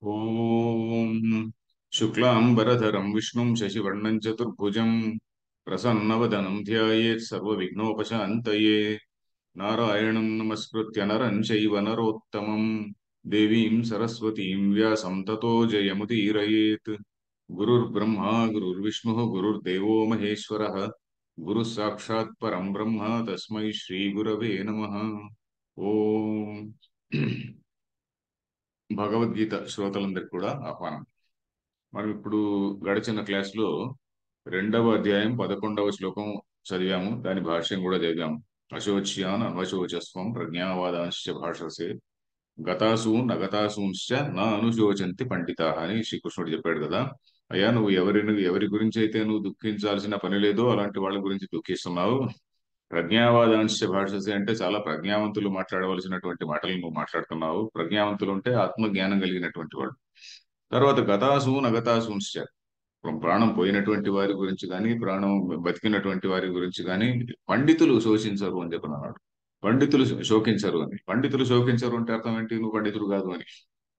ఓం శుక్లాంబరధరం విష్ణుం శశివర్ణం చతుర్భుజం ప్రసన్నవదనం ధ్యాయేత్ సర్వవిఘ్నోపశాంతయే నారాయణం నమస్కృత్య నరం చైవ నరోత్తమం దేవీం సరస్వతీం వ్యాసం తతో జయముదీరయేత్. గురుర్బ్రహ్మా గురుర్విష్ణుః గురుర్దేవో మహేశ్వరः గురుः సాక్షాత్ పరం బ్రహ్మ తస్మై శ్రీ గురవే నమః. ఓం భగవద్గీత శ్రోతలందరికీ కూడా ఆహ్వానం. మనం ఇప్పుడు గడిచిన క్లాస్లో 2వ అధ్యాయం 11వ శ్లోకం చదివాము. దాని భాష్యం కూడా చదివాము. అశోచ్యాన్ అన్వశోచస్వం ప్రజ్ఞావాదాంశ్చ భాషసే గతాసూన్ అగతాసూంశ్చ నా అనుశోచంతి పండితా అని శ్రీకృష్ణుడు చెప్పాడు కదా. అయ్యా, నువ్వు ఎవరి గురించి అయితే నువ్వు దుఃఖించాల్సిన పని లేదో అలాంటి వాళ్ళ గురించి దుఃఖిస్తున్నావు. ప్రజ్ఞావాదాంశ భాషసే అంటే చాలా ప్రజ్ఞావంతులు మాట్లాడవలసినటువంటి మాటలు నువ్వు మాట్లాడుతున్నావు. ప్రజ్ఞావంతులు అంటే ఆత్మజ్ఞానం కలిగినటువంటి వాళ్ళు. తర్వాత గతాసూన్ అగతాసూంశ్చ, ప్రాణం పోయినటువంటి వారి గురించి కానీ ప్రాణం బతికినటువంటి వారి గురించి కానీ పండితులు శోషించరు అని చెప్పినాడు. పండితులు శోకించరు అని. పండితులు శోకించరు అంటే అర్థం ఏంటి? నువ్వు పండితుడు కాదు అని.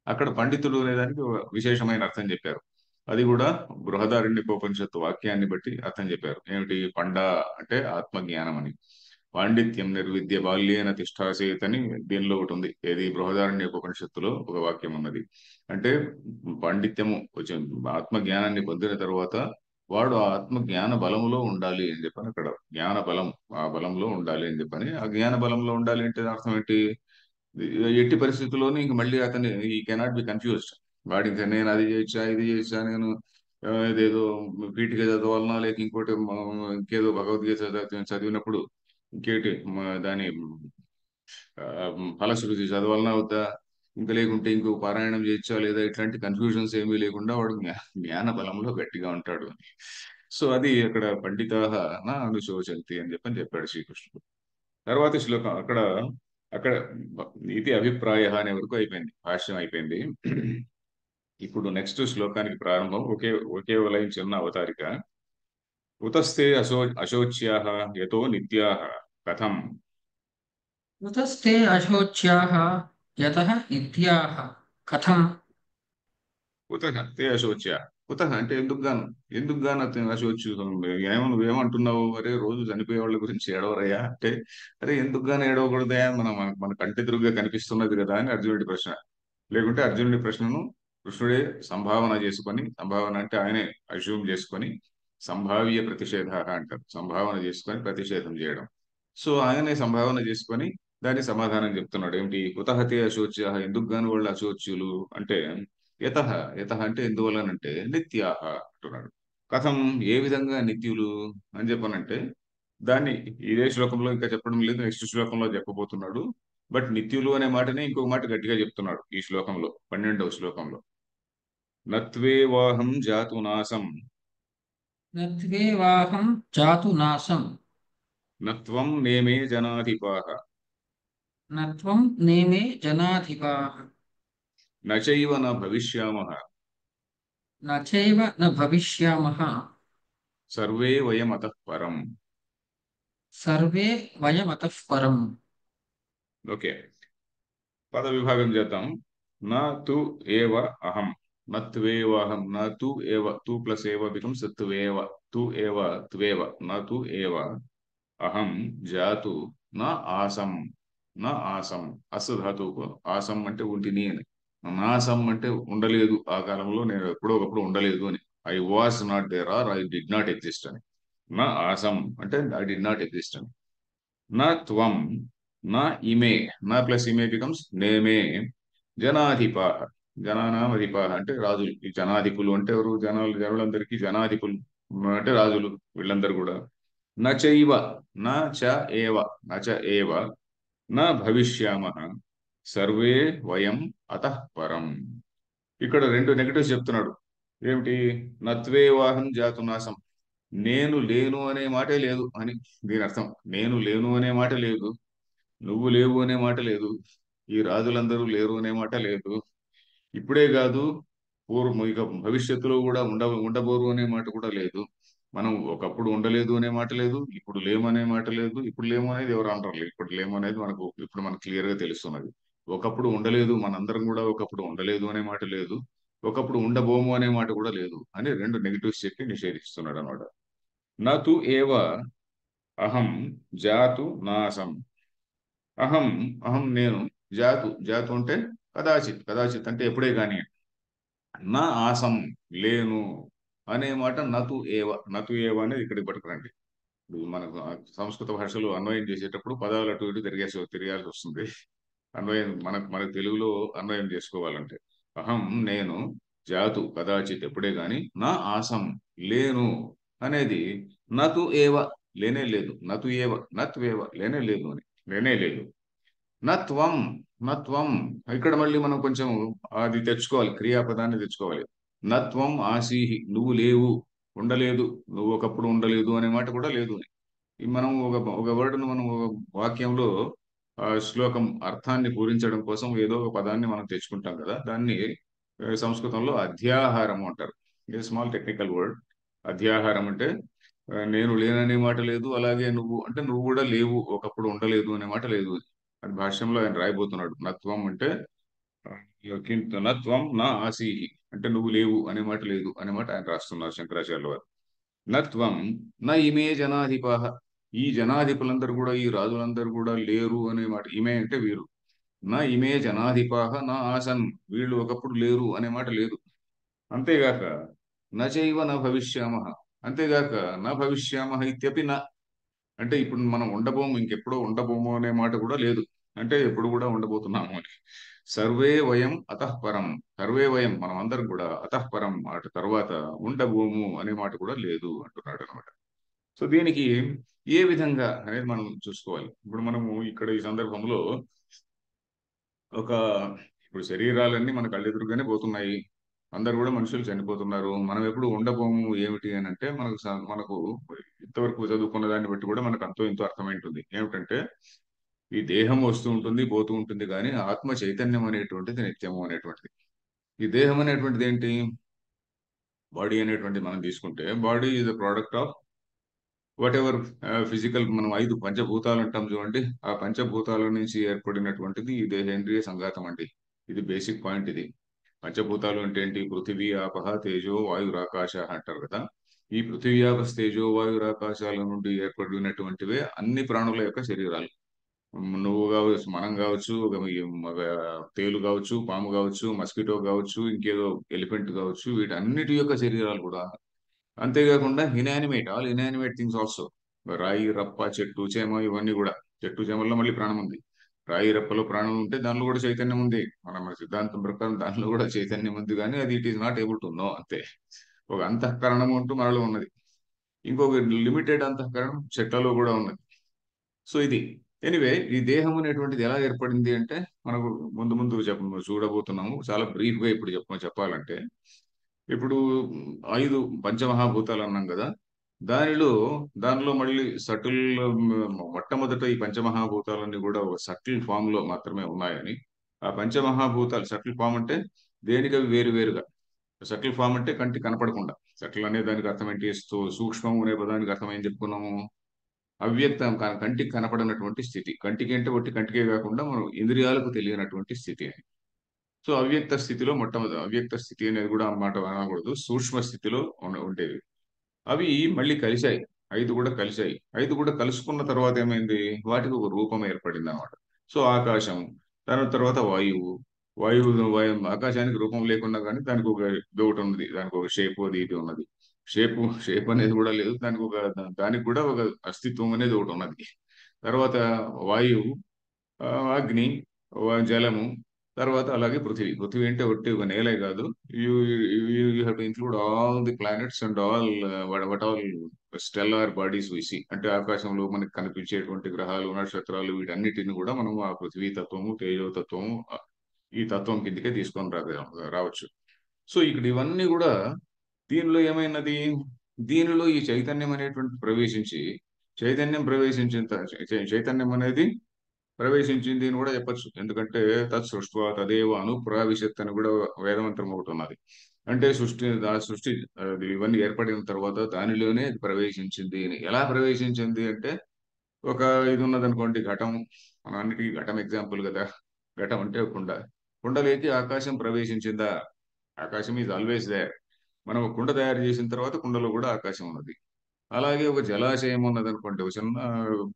అక్కడ పండితుడు అనేదానికి ఒక విశేషమైన అర్థం చెప్పారు. అది కూడా బృహదారణ్యకోపనిషత్తు వాక్యాన్ని బట్టి అర్థం చెప్పారు. ఏమిటి? పండ అంటే ఆత్మజ్ఞానం అని. పాండిత్యం నిర్విద్య బాల్యేన తిష్టాసేత్ అని దీనిలో ఒకటి ఉంది. ఏది? బృహదారణ్యకోపనిషత్తులో ఒక వాక్యం ఉన్నది. అంటే పాండిత్యము కొంచెం ఆత్మజ్ఞానాన్ని పొందిన తర్వాత వాడు ఆ ఆత్మ జ్ఞాన బలంలో ఉండాలి అని చెప్పని అక్కడ జ్ఞాన బలం, ఆ బలంలో ఉండాలి అని చెప్పని. ఆ జ్ఞాన బలంలో ఉండాలి అంటే అర్థం ఏంటి? ఎట్టి పరిస్థితుల్లోనూ ఇంక మళ్ళీ అతన్ని ఈ కెనాట్ బి కన్ఫ్యూజ్డ్. వాడికి నేను అది చేయొచ్చా ఇది చేయొచ్చా, నేను ఇదేదో పీఠిక చదవాలన్నా లేక ఇంకోటి ఇంకేదో భగవద్గీత చదివినప్పుడు ఇంకేటి దాని ఆ, ఫలశ్రుతి చదవాలన్నా వద్దా, ఇంకా లేకుంటే ఇంకో పారాయణం చేయొచ్చా లేదా, ఇట్లాంటి కన్ఫ్యూజన్స్ ఏమీ లేకుండా వాడు జ్ఞాన బలంలో గట్టిగా ఉంటాడు అని. సో అది అక్కడ పండితాహ నా అనుశోచంతి అని చెప్పాడు శ్రీకృష్ణుడు. తర్వాత శ్లోకం అక్కడ అక్కడ ఇది అభిప్రాయ అనే వరకు అయిపోయింది, భాష్యం అయిపోయింది. ఇప్పుడు నెక్స్ట్ శ్లోకానికి ప్రారంభం. ఒకే ఒక లైన్, చిన్న అవతారిక. ఉతస్తే అశోచ్యాః యతో నిత్యాః కథం. कुतस्ते अशोच्याः यतः नित्याः कथम्। కుతః తే అశోచ్య. కుతః అంటే ఎందుకు గాను అతను అశోచ్యు. నువ్వేమంటున్నావు? అరే, రోజు చనిపోయే వాళ్ళ గురించి ఏడవరయ్యా అంటే, అరే ఎందుకు గాను ఏడవకూడదయా, మన కంటెదురుగా కనిపిస్తున్నది కదా అని అర్జునుడి ప్రశ్న. లేకుంటే అర్జునుడి ప్రశ్నను కృష్ణుడే సంభావన చేసుకొని, సంభావన అంటే ఆయనే అజ్యూమ్ చేసుకొని, సంభావ్య ప్రతిషేధ అంటారు. సంభావన చేసుకొని ప్రతిషేధం చేయడం. సో ఆయనే సంభావన చేసుకొని దానికి సమాధానం చెప్తున్నాడు. ఏమిటి? కుతహతే అశోచ్య, ఎందుకు గాను వాళ్ళు అశోచ్యులు అంటే, యతః. యతః అంటే ఎందువలనంటే నిత్యాహ అంటున్నాడు. కథం, ఏ విధంగా నిత్యులు అని చెప్పనంటే, దాన్ని ఇదే శ్లోకంలో ఇంకా చెప్పడం లేదు, నెక్స్ట్ శ్లోకంలో చెప్పబోతున్నాడు. బట్ నిత్యులు అనే మాటనే ఇంకొక మాట గట్టిగా చెప్తున్నాడు ఈ శ్లోకంలో, 12వ శ్లోకంలో. నత్వేవాహం జాతునాసం न त्वेवाहं जातु नासम्, నత్వం నేమే జనాధిపాః न त्वं नेमे जनाधिपाः, నచైవ న భవిష్యామః न चैव न भविष्यामः, సర్వే వయమతః పరం. सर्वे वयमतः परम्। ఓకే, పద విభాగం చేద్దాం. నా తు ఏవ అహం, నత్వేవాహం, నా తు ఏవ, తు ప్లస్ ఏవ బికమ్స్ త్వేవ, తు ఏవ త్వేవ, నా తు ఏవ అహం జాతు నా ఆసం, నా ఆసం. అస్ ధాతువుకు ఆసం అంటే ఉంటిని అని, నాసం అంటే ఉండలేదు, ఆ కాలంలో నేను ఎప్పుడో ఒకప్పుడు ఉండలేదు అని. I was not there or I did not exist అని. నా ఆసం అంటే ఐ డిడ్ నాట్ ఎగ్జిస్ట్ అని. నా త్వం, నా ఇమే, నా ప్లస్ ఇమే బికమ్స్ నేమే జనాధిపాః. జనానాం అధిపాః అంటే రాజులు. ఈ జనాధిపులు అంటే ఎవరు? జనులందరికీ జనాధిపులు అంటే రాజులు, వీళ్ళందరూ కూడా. నచైవ, నా చ ఏవ, నచ ఏవ నా భవిష్యామః సర్వే వయం అతః పరం. ఇక్కడ రెండు నెగటివ్స్ చెప్తున్నాడు. ఏమిటి? నత్వేవాహం జాతునాసం, నేను లేను అనే మాటే లేదు అని. దీని అర్థం, నేను లేను అనే మాట లేదు, నువ్వు లేవు అనే మాట లేదు, ఈ రాజులందరూ లేరు అనే మాట లేదు. ఇప్పుడే కాదు, పూర్వం ఇక భవిష్యత్తులో కూడా ఉండబోరు అనే మాట కూడా లేదు. మనం ఒకప్పుడు ఉండలేదు అనే మాట లేదు, ఇప్పుడు లేము అనే మాట లేదు. ఇప్పుడు లేము అనేది ఎవరు అంటారు? ఇప్పుడు లేము అనేది ఇప్పుడు మనకు క్లియర్ గా తెలుస్తున్నది. ఒకప్పుడు ఉండలేదు, మనందరం కూడా ఒకప్పుడు ఉండలేదు అనే మాట లేదు. ఒకప్పుడు ఉండబోము అనే మాట కూడా లేదు అని రెండు నెగిటివ్స్ చెప్పి నిషేధిస్తున్నాడు అనమాట. నతు ఏవ అహం జాతు నాసం. అహం అహం నేను, జాతు జాతు అంటే కదాచిత్, కదాచిత్ అంటే ఎప్పుడే కానీ, నా ఆసం లేను అనే మాట నతు ఏవ. నతు ఏవ అనేది ఇక్కడికి పట్టుకురండి. ఇప్పుడు మనకు సంస్కృత భాషలో అన్వయం చేసేటప్పుడు పదాలు అటు ఇటు తిరగాల్సి వస్తుంది. అన్వయం మనకు తెలుగులో అన్వయం చేసుకోవాలంటే, అహం నేను, జాతు కదాచిత్ ఎప్పుడే గాని, నా ఆసం లేను అనేది నతు ఏవ లేనే లేదు, నతు ఏవ నత్వేవ లేనే లేదు అని, లేనే లేదు. నత్వం నత్వం ఇక్కడ మళ్ళీ మనం కొంచెం అది తెచ్చుకోవాలి, క్రియాపదాన్ని తెచ్చుకోవాలి. నత్వం ఆసీహి నువ్వు లేవు, ఉండలేదు, నువ్వు ఒకప్పుడు ఉండలేదు అనే మాట కూడా లేదు. ఈ మనం ఒక ఒక వర్డ్ను మనం ఒక వాక్యంలో శ్లోకం అర్థాన్ని పూరించడం కోసం ఏదో ఒక పదాన్ని మనం తెచ్చుకుంటాం కదా, దాన్ని సంస్కృతంలో అధ్యాహారం అంటారు. ఇది స్మాల్ టెక్నికల్ వర్డ్. అధ్యాహారం అంటే నేను లేననే మాట లేదు, అలాగే నువ్వు అంటే నువ్వు కూడా లేవు, ఒకప్పుడు ఉండలేదు అనే మాట లేదు. అది భాష్యంలో ఆయన రాయబోతున్నాడు. నత్వం అంటే నత్వం నా ఆసీహి అంటే నువ్వు లేవు అనే మాట లేదు అనే మాట ఆయన రాస్తున్నారు శంకరాచార్యుల వారు. నత్వం నా ఇమే జనాధిపాహ. ఈ జనాధిపులందరూ కూడా, ఈ రాజులందరూ కూడా లేరు అనే మాట. ఇమే అంటే వీరు. నా ఇమే జనాధిపాహ నా ఆసన్, వీళ్ళు ఒకప్పుడు లేరు అనే మాట లేదు. అంతేగాక నచైవ నా భవిష్యామహ, అంతేగాక నా భవిష్యామహ ఇత్యపి నా, అంటే ఇప్పుడు మనం ఉండబోము, ఇంకెప్పుడో ఉండబోము అనే మాట కూడా లేదు. అంటే ఎప్పుడు కూడా ఉండబోతున్నాము అని. సర్వే వయం అతఃపరం, సర్వే వయం మనం అందరం కూడా అతఃపరం అటు తర్వాత ఉండబోము అనే మాట కూడా లేదు అంటున్నాడు అనమాట. సో దీనికి ఏ విధంగా అనేది మనం చూసుకోవాలి. ఇప్పుడు మనము ఇక్కడ ఈ సందర్భంలో ఒక, ఇప్పుడు శరీరాలన్నీ మన కళ్ళెదురుగానే పోతున్నాయి, అందరు కూడా మనుషులు చనిపోతున్నారు, మనం ఎప్పుడు ఉండబోము ఏమిటి అని అంటే మనకు ఇంతవరకు చదువుకున్న దాన్ని బట్టి కూడా మనకు అంతో ఇంతో అర్థమైంటుంది. ఏమిటంటే ఈ దేహం వస్తూ ఉంటుంది పోతూ ఉంటుంది, కానీ ఆత్మ చైతన్యం అనేటువంటిది నిత్యము అనేటువంటిది. ఈ దేహం అనేటువంటిది ఏంటి? బాడీ అనేటువంటిది మనం తీసుకుంటే, body is the product of what ever physical. మనం 5 పంచభూతాలు అంటాం చూడండి, ఆ పంచభూతాల నుంచి ఏర్పడినటువంటిది ఈ దేహేంద్రియ సంఘాతం అండి. ఇది బేసిక్ పాయింట్ ఇది. పంచభూతాలు అంటే ఏంటి? పృథివీ ఆపహ తేజో వాయురాకాశ అంటారు కదా. ఈ పృథివీ ఆప తేజో వాయురాకాశాల నుండి ఏర్పడినటువంటివే అన్ని ప్రాణుల యొక్క శరీరాలు. నువ్వు కావచ్చు, మనం కావచ్చు, ఒక తేలు కావచ్చు, పాము కావచ్చు, మస్కిటో కావచ్చు, ఇంకేదో ఎలిఫెంట్ కావచ్చు, వీటన్నిటి యొక్క శరీరాలు కూడా. అంతేకాకుండా inanimate, all inanimate things also. రాయి, రప్ప, చెట్టు, చేమ, ఇవన్నీ కూడా. చెట్టు చేమల్లో మళ్ళీ ప్రాణం ఉంది. రాయి రప్పలో ప్రాణం ఉంటే దానిలో కూడా చైతన్యం ఉంది. మన సిద్ధాంతం ప్రకారం దానిలో కూడా చైతన్యం ఉంది, కానీ అది it is not able to know అంతే. ఒక అంతఃకరణం అంటూ మనలో ఉన్నది. ఇంకొక లిమిటెడ్ అంతఃకరణం చెట్లలో కూడా ఉన్నది. సో ఇది ఎనివే, ఈ దేహం అనేటువంటిది ఎలా ఏర్పడింది అంటే మనకు ముందు ముందు చూడబోతున్నాము. చాలా బ్రీఫ్ గా ఇప్పుడు చెప్పాలంటే, ఇప్పుడు 5 పంచమహాభూతాలు అన్నాం కదా. దానిలో దానిలో మళ్ళీ సటిల్, మొట్టమొదట ఈ పంచమహాభూతాలన్నీ కూడా ఒక సటిల్ ఫామ్ లో మాత్రమే ఉన్నాయని. ఆ పంచమహాభూతాలు సటిల్ ఫామ్ అంటే దేనికి అవి వేరు వేరుగా. సటిల్ ఫామ్ అంటే కంటి కనపడకుండా. సటిల్ అనే దానికి అర్థం ఏంటి? సూక్ష్మం అనే పదానికి అర్థం ఏం చెప్పుకున్నాము? అవ్యక్తం, కంటికి కనపడనటువంటి స్థితి. కంటికి అంటే ఒట్టి కంటికే కాకుండా మనం ఇంద్రియాలకు తెలియనటువంటి స్థితి అని. సో అవ్యక్త స్థితిలో మొట్టమొదటి, అవ్యక్త స్థితి అనేది కూడా అన్నమాట అనకూడదు, సూక్ష్మ స్థితిలో ఉండేవి. అవి మళ్ళీ కలిశాయి. 5 కూడా కలిశాయి. 5 కూడా కలుసుకున్న తర్వాత ఏమైంది? వాటికి ఒక రూపం ఏర్పడింది అనమాట. సో ఆకాశం, దాని తర్వాత వాయువు. ఆకాశానికి రూపం లేకున్నా కానీ దానికి ఒక ఇది ఒకటి ఉన్నది, దానికి ఒక షేప్ అది ఇది ఉన్నది. షేప్ అనేది కూడా లేదు దానికి, దానికి కూడా ఒక అస్తిత్వం అనేది ఒకటి ఉన్నది. తర్వాత వాయువు, అగ్ని, జలము, తర్వాత అలాగే పృథివీ. పృథివీ అంటే ఒట్టి ఒక నేలే కాదు. You you have to include all the planets and all what all stellar bodies we see. అంటే ఆకాశంలో మనకి కనిపించేటువంటి గ్రహాలు, నక్షత్రాలు, వీటన్నిటిని కూడా మనం ఆ పృథివీ తత్వము, తేజో తత్వము, ఈ తత్వం కిందకే తీసుకొని రావచ్చు. సో ఇక్కడ ఇవన్నీ కూడా దీనిలో ఏమైనది? దీనిలో ఈ చైతన్యం అనేటువంటి ప్రవేశించి, చైతన్యం అనేది ప్రవేశించింది అని కూడా చెప్పొచ్చు. ఎందుకంటే తత్ సృష్ట్వా తదేవ అనుప్రావిశత్ అని కూడా వేదమంత్రం ఒకటి ఉన్నది. అంటే సృష్టి అది ఇవన్నీ ఏర్పడిన తర్వాత దానిలోనే అది ప్రవేశించింది అని. ఎలా ప్రవేశించింది అంటే, ఒక ఇది ఉన్నది అనుకోండి, ఘటం. మన అన్నిటికీ ఘటం ఎగ్జాంపుల్ కదా. ఘటం అంటే కుండ. కుండలోకి ఆకాశం ప్రవేశించిందా? ఆకాశం ఈజ్ ఆల్వేస్ దేర్. మనం ఒక కుండ తయారు చేసిన తర్వాత కుండలో కూడా ఆకాశం ఉన్నది. అలాగే ఒక జలాశయం ఉన్నది అనుకోండి, ఒక చిన్న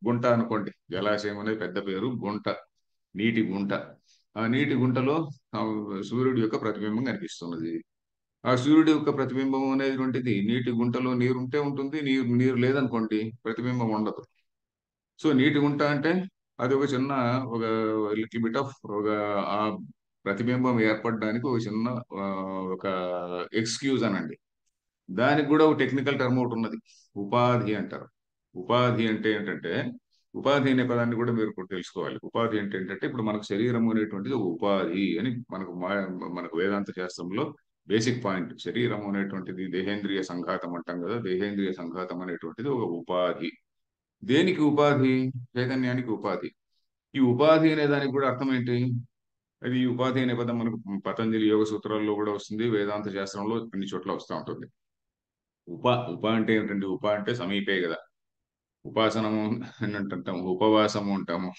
గుంట అనుకోండి. జలాశయం అనేది పెద్ద పేరు, గుంట, నీటి గుంట. ఆ నీటి గుంటలో ఆ, సూర్యుడి యొక్క ప్రతిబింబం కనిపిస్తున్నది. ఆ సూర్యుడి యొక్క ప్రతిబింబం అనేటువంటిది నీటి గుంటలో నీరు ఉంటే ఉంటుంది, నీరు నీరు లేదనుకోండి ప్రతిబింబం ఉండదు. సో నీటి గుంట అంటే అది ఒక చిన్న, ఒక లిటిల్ బిట్ ఆఫ్ ఒక ఆ ప్రతిబింబం ఏర్పడడానికి ఒక చిన్న ఆ, ఒక ఎక్స్క్యూజ్ అనండి. దానికి కూడా ఒక టెక్నికల్ టర్మ్ ఒకటి ఉన్నది, ఉపాధి అంటారు. ఉపాధి అంటే ఏంటంటే, ఉపాధి అనే పదాన్ని కూడా మీరు ఇప్పుడు తెలుసుకోవాలి. ఉపాధి అంటే ఏంటంటే, ఇప్పుడు మనకు శరీరం అనేటువంటిది ఒక ఉపాధి అని మనకు వేదాంత శాస్త్రంలో బేసిక్ పాయింట్. శరీరం అనేటువంటిది దేహేంద్రియ సంఘాతం అంటాం కదా, దేహేంద్రియ సంఘాతం అనేటువంటిది ఒక ఉపాధి. దేనికి ఉపాధి? చైతన్యానికి ఉపాధి. ఈ ఉపాధి అనే దానికి కూడా అర్థం ఏంటి? అది ఈ ఉపాధి అనే పదం మనకు పతంజలి యోగ సూత్రాల్లో కూడా వస్తుంది, వేదాంత శాస్త్రంలో అన్ని చోట్ల వస్తూ ఉంటుంది. ఉప అంటే ఏంటండి? ఉప అంటే సమీపే కదా. ఉపాసనము అని అంటుంటాము, ఉపవాసము అంటాము.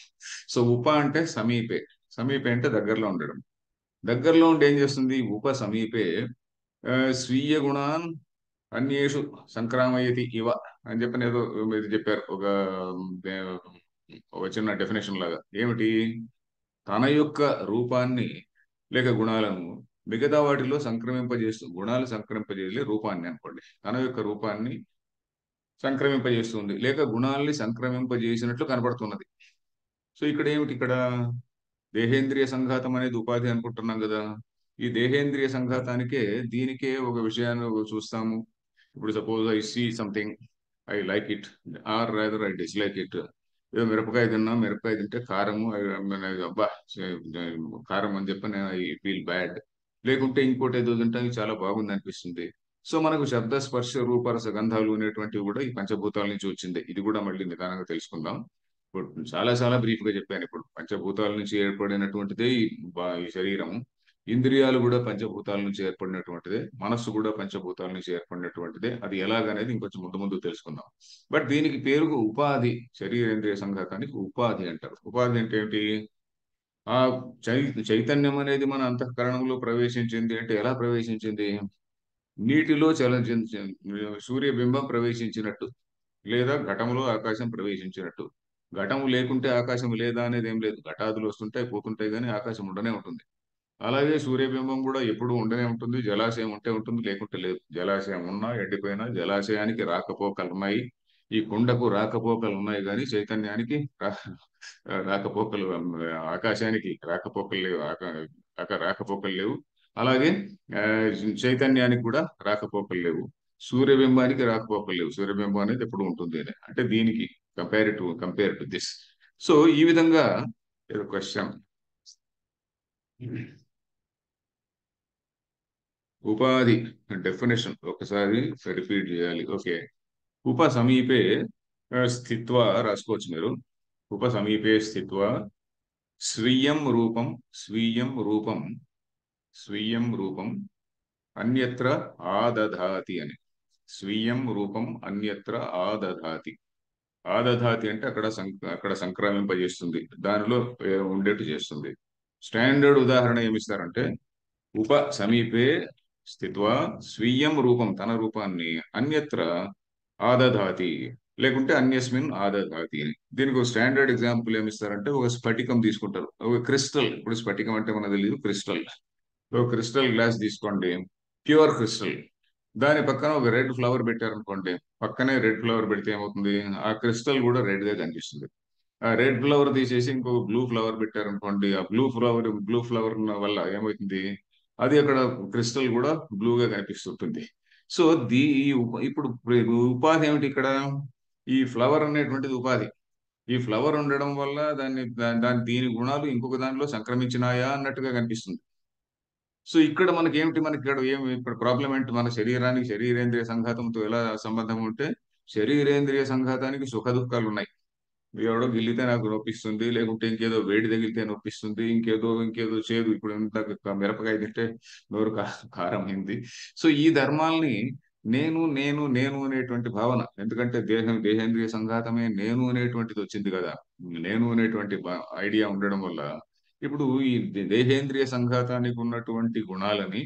సో ఉప అంటే సమీపే. సమీపే అంటే దగ్గరలో ఉండడం. దగ్గరలో ఉండి ఏం చేస్తుంది? ఉప సమీపే ఆ, స్వీయ గుణాన్ అన్యేషు సంక్రామయతి ఇవ అని చెప్పని ఏదో మీరు చెప్పారు, ఆ, ఒక చిన్న డెఫినేషన్ లాగా. ఏమిటి? తన యొక్క రూపాన్ని లేక గుణాలను మిగతా వాటిలో సంక్రమింపజేస్తూ, గుణాలు సంక్రమింపజేయలే, రూపాన్ని అనుకోండి, తన యొక్క రూపాన్ని సంక్రమింపజేస్తుంది లేక గుణాల్ని సంక్రమింపజేసినట్లు కనబడుతున్నది. సో ఇక్కడ ఏమిటి? ఇక్కడ దేహేంద్రియ సంఘాతం అనేది ఉపాధి అనుకుంటున్నాం కదా. ఈ దేహేంద్రియ సంఘాతానికే, దీనికే ఒక విషయాన్ని చూస్తాము. ఇప్పుడు suppose I see something, I like it or rather I dislike it. ఏదో మిరపకాయ తిన్నా, మిరపకాయ తింటే కారము అబ్బా కారం అని చెప్పి నేను ఐ ఫీల్ బ్యాడ్. లేకుంటే ఇంకోటి ఏదో తింటానికి చాలా బాగుంది అనిపిస్తుంది. సో మనకు శబ్ద స్పర్శ రూప రస గంధాలు అనేటువంటివి కూడా ఈ పంచభూతాల నుంచి వచ్చింది. ఇది కూడా మళ్ళీ నిదానంగా తెలుసుకుందాం. ఇప్పుడు చాలా చాలా బ్రీఫ్ గా చెప్పాను. ఇప్పుడు పంచభూతాల నుంచి ఏర్పడినటువంటిదే ఈ శరీరము. ఇంద్రియాలు కూడా పంచభూతాల నుంచి ఏర్పడినటువంటిదే, మనస్సు కూడా పంచభూతాల నుంచి ఏర్పడినటువంటిదే. అది ఎలాగనేది ఇంకొంచెం ముందు ముందు తెలుసుకుందాం. బట్ దీనికి పేరుకు ఉపాధి, శరీరేంద్రియ సంఘాతానికి ఉపాధి అంటారు. ఉపాధి అంటే ఏంటి? ఆ చై చైతన్యం అనేది మన అంతఃకరణంలో ప్రవేశించింది అంటే ఎలా ప్రవేశించింది? నీటిలో సూర్యబింబం ప్రవేశించినట్టు, లేదా ఘటంలో ఆకాశం ప్రవేశించినట్టు. ఘటం లేకుంటే ఆకాశం లేదా అనేది ఏం లేదు. ఘటాదులు వస్తుంటాయి పోతుంటాయి, కానీ ఆకాశం ఉండనే ఉంటుంది. అలాగే సూర్యబింబం కూడా ఎప్పుడు ఉండనే ఉంటుంది. జలాశయం ఉంటే ఉంటుంది, లేకుంటే లేదు. జలాశయం ఉన్నా ఎండిపోయినా జలాశయానికి రాకపోకలు ఉన్నాయి. ఈ కుండకు రాకపోకలు ఉన్నాయి, కానీ చైతన్యానికి రాకపోకలు, ఆకాశానికి రాకపోకలు లేవు. రాకపోకలు లేవు. అలాగే ఆ, చైతన్యానికి కూడా రాకపోకలు లేవు. సూర్యబింబానికి రాకపోకలు లేవు. సూర్యబింబం అనేది ఎప్పుడు ఉంటుంది అని అంటే దీనికి కంపేర్ టు దిస్. సో ఈ విధంగా ఏదో క్వశ్చన్, ఉపాధి డెఫినేషన్ ఒకసారి రిపీట్ చేయాలి. ఓకే. ఉప సమీపే స్థిత్వా రాసుకోవచ్చు మీరు. ఉప సమీపే స్థిత్వా స్వీయం రూపం, స్వీయం రూపం, స్వీయం రూపం అన్యత్ర ఆదధాతి అని. స్వీయం రూపం అన్యత్ర ఆదధాతి. ఆదధాతి అంటే అక్కడ సంక్రమింపజేస్తుంది, దానిలో ఉండేట్టు చేస్తుంది. స్టాండర్డ్ ఉదాహరణ ఏమిస్తారంటే, ఉప సమీపే స్థిత్వా స్వీయం రూపం, తన రూపాన్ని అన్యత్ర ఆదధాతి, లేకుంటే అన్యస్మిన్ ఆదధాతి అని. దీనికి ఒక స్టాండర్డ్ ఎగ్జాంపుల్ ఏమిస్తారంటే, ఒక స్ఫటికం తీసుకుంటారు, ఒక క్రిస్టల్. ఇప్పుడు స్ఫటికం అంటే మనకు తెలియదు, క్రిస్టల్. ఒక క్రిస్టల్ గ్లాస్ తీసుకోండి, ప్యూర్ క్రిస్టల్. దాని పక్కన ఒక రెడ్ ఫ్లవర్ పెట్టారనుకోండి, పక్కనే రెడ్ ఫ్లవర్ పెడితే ఏమవుతుంది? ఆ క్రిస్టల్ కూడా రెడ్ గా కనిపిస్తుంది. ఆ రెడ్ ఫ్లవర్ తీసేసి ఇంకొక బ్లూ ఫ్లవర్ పెట్టారనుకోండి, ఆ బ్లూ ఫ్లవర్ వల్ల ఏమవుతుంది? అది అక్కడ క్రిస్టల్ కూడా బ్లూగా కనిపిస్తుంటుంది. సో ఇప్పుడు ఉపాధి ఏమిటి ఇక్కడ? ఈ ఫ్లవర్ అనేటువంటిది ఉపాధి. ఈ ఫ్లవర్ ఉండడం వల్ల దీని గుణాలు ఇంకొక దానిలో సంక్రమించినాయా అన్నట్టుగా కనిపిస్తుంది. సో ఇక్కడ మనకి ఇక్కడ ఏమి ఇక్కడ ప్రాబ్లం ఏంటి? మన శరీరానికి శరీరేంద్రియ సంఘాతంతో ఎలా సంబంధం ఉంటే, శరీరేంద్రియ సంఘాతానికి సుఖ దుఃఖాలు ఉన్నాయి. ఎవడో గిల్లితే నాకు నొప్పిస్తుంది, లేకుంటే ఇంకేదో వేడి తగిలితే నొప్పిస్తుంది, ఇంకేదో చేదు. ఇప్పుడు ఇందాక మిరపకాయ తింటే నోరు కారం అయింది. సో ఈ ధర్మాల్ని నేను నేను నేను అనేటువంటి భావన, ఎందుకంటే దేహేంద్రియ సంఘాతమే నేను అనేటువంటిది వచ్చింది కదా. నేను అనేటువంటి ఐడియా ఉండడం వల్ల ఇప్పుడు ఈ దేహేంద్రియ సంఘాతానికి ఉన్నటువంటి గుణాలని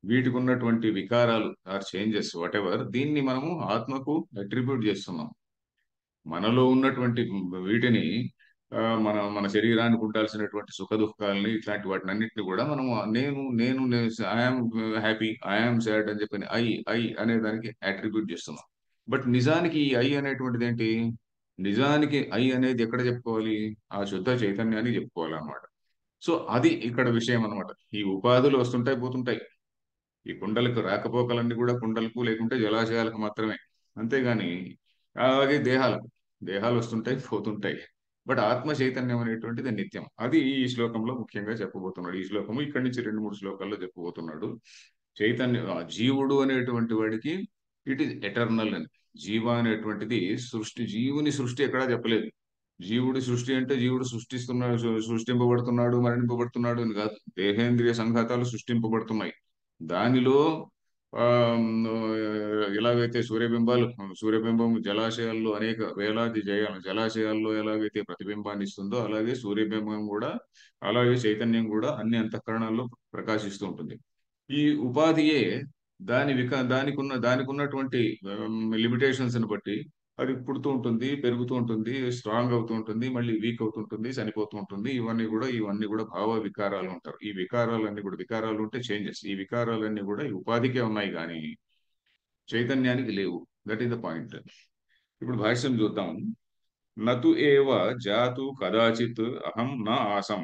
వీటికి ఉన్నటువంటి వికారాలు ఆర్ చేంజెస్ వాట్ ఎవర్, దీన్ని మనము ఆత్మకు అట్రిబ్యూట్ చేస్తున్నాం. మనలో ఉన్నటువంటి వీటిని మన మన శరీరానికి ఉండాల్సినటువంటి సుఖ దుఃఖాలని ఇట్లాంటి వాటిని అన్నింటినీ కూడా మనం నేను ఐఎమ్ హ్యాపీ, ఐఎమ్ సాడ్ అని చెప్పి ఐ అనే దానికి అట్రిబ్యూట్ చేస్తున్నాం. బట్ నిజానికి ఈ ఐ అనేటువంటిది ఏంటి? నిజానికి ఐ అనేది ఎక్కడ చెప్పుకోవాలి? ఆ శుద్ధ చైతన్యాన్ని చెప్పుకోవాలి అన్నమాట. సో అది ఇక్కడ విషయం అన్నమాట. ఈ ఉపాధులు వస్తుంటాయి పోతుంటాయి. ఈ కుండలకు రాకపోకలన్నీ కూడా కుండలకు లేకుంటే జలాశయాలకు మాత్రమే. అంతేగాని అలాగే దేహాలు వస్తుంటాయి పోతుంటాయి. బట్ ఆత్మ చైతన్యం అనేటువంటిది నిత్యం. అది ఈ శ్లోకంలో ముఖ్యంగా చెప్పబోతున్నాడు. ఈ శ్లోకము ఇక్కడి నుంచి 2-3 శ్లోకాల్లో చెప్పబోతున్నాడు. జీవుడు అనేటువంటి వాడికి ఇట్ ఈస్ ఎటర్నల్ అని. జీవ అనేటువంటిది జీవుని సృష్టి ఎక్కడా చెప్పలేదు. జీవుడి సృష్టి అంటే జీవుడు సృష్టిస్తున్నాడు, సృష్టింపబడుతున్నాడు, మరణింపబడుతున్నాడు అని కాదు. దేహేంద్రియ సంఘాతాలు సృష్టింపబడుతున్నాయి. దానిలో ఆ ఎలాగైతే సూర్యబింబం జలాశయాల్లో అనేక వేలాది జలాశయాల్లో ఎలాగైతే ప్రతిబింబాన్ని ఇస్తుందో, అలాగే సూర్యబింబం కూడా, అలాగే చైతన్యం కూడా అన్ని అంతఃకరణాల్లో ప్రకాశిస్తూ ఉంటుంది. ఈ ఉపాధియే దానికి ఉన్నటువంటి లిమిటేషన్స్ ని బట్టి అది పుడుతూ ఉంటుంది, పెరుగుతూ ఉంటుంది, స్ట్రాంగ్ అవుతూ ఉంటుంది, మళ్ళీ వీక్ అవుతుంటుంది, చనిపోతూ ఉంటుంది. ఇవన్నీ కూడా భావ వికారాలు ఉంటారు. ఈ వికారాలన్నీ కూడా, వికారాలు ఉంటే చేంజెస్, ఈ వికారాలన్నీ కూడా ఈ ఉపాధికే ఉన్నాయి కానీ చైతన్యానికి లేవు. That is the point. ఇప్పుడు భాష్యం చూద్దాం. నతు ఏవ జాతు కదాచిత్ అహం నా ఆసం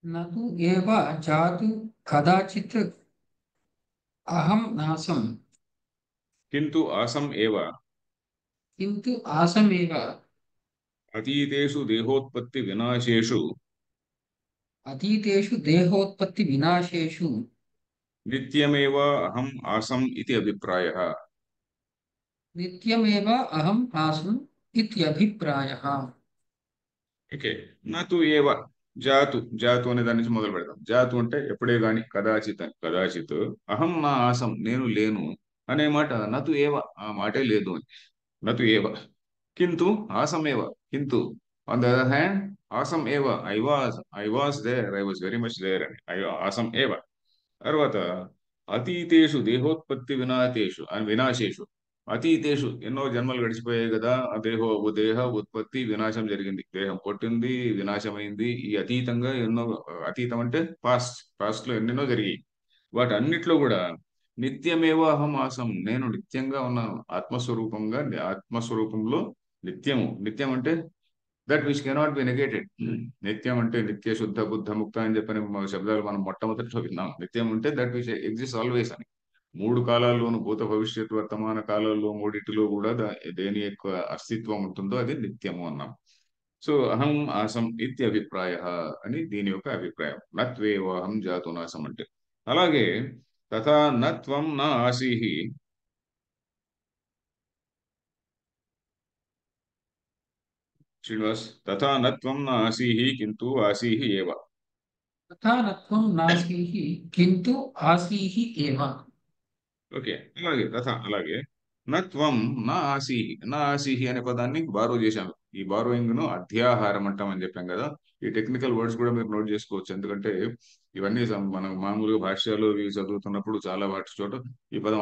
न तु एव जातु कदाचित् अहं नासम् కింటు ఆసం ఏవ किन्तु आसमेव అతీతేషు దేహోత్పత్తి వినాశేషు अतीतेषु देहोत्पत्तिविनाशेषु నిత్యమేవ అహం ఆసం ఇది అభిప్రాయః. नित्यमेव अहम् आसम् इत्यभिप्रायः। ఓకే. నతు ఏవ జాతు అనే దాని నుంచి మొదలు పెడదాం. జాతు అంటే ఎప్పుడే గాని, కదాచిత్ అహం నా ఆసం నేను లేను అనే మాట. నతు ఏవ ఆ మాటే లేదు అని. నతు ఏవ కింటు ఆసం ఏవ. కింటు ఆన్ ద అదర్ హ్యాండ్ ఆసం ఏవ, I was there, I was very much there అని. ఆసం ఏవ. తర్వాత అతీతేషు దేహోత్పత్తి వినాశేషు. అతీతేషు ఎన్నో జన్మలు గడిచిపోయాయి కదా, ఆ దేహ ఉత్పత్తి వినాశం జరిగింది. దేహం పుట్టింది, వినాశమైంది. ఈ అతీతంగా ఎన్నో, అతీతం అంటే పాస్ట్ లో ఎన్నెన్నో జరిగాయి. వాటన్నిటిలో కూడా నిత్యమేవ అహం ఆసం, నేను నిత్యంగా ఉన్నాను. ఆత్మస్వరూపంలో నిత్యం అంటే that which cannot be negated. నిత్యం అంటే నిత్య శుద్ధ బుద్ధ ముక్త అని చెప్పని శబ్దాలు మనం మొట్టమొదటిలో విన్నాం. నిత్యం అంటే దట్ విచ్ ఎగ్జిస్ట్ ఆల్వేస్ అని. 3 కాలాల్లోనూ, భూత భవిష్యత్ వర్తమాన కాలాల్లో మూడిటిలో కూడా దేని యొక్క అస్తిత్వం ఉంటుందో అది నిత్యము అన్నాం. సో అహం ఆసం ఇత్యభిప్రాయ అని దీని యొక్క అభిప్రాయం. నత్వేవాహం జాతు నాసం అంటే. అలాగే తథా నత్వం నా ఆసీహి శ్రీనివాస్, తథా నత్వం నా ఆసీహి కింటూ ఆసీహి ఏవ. तथा न त्वं नासीः किन्तु आसीः एव। ఓకే. అలాగే నత్వం నా ఆసీహి. నా ఆసీహి అనే పదాన్ని బారో చేశాను. ఈ బారోయింగ్ ను అధ్యాహారం అంటామని చెప్పాం కదా. ఈ టెక్నికల్ వర్డ్స్ కూడా మీరు నోట్ చేసుకోవచ్చు. ఎందుకంటే ఇవన్నీ మనం మామూలుగా భాష్యాలు ఇవి చదువుతున్నప్పుడు చాలా వాటి చోట ఈ పదం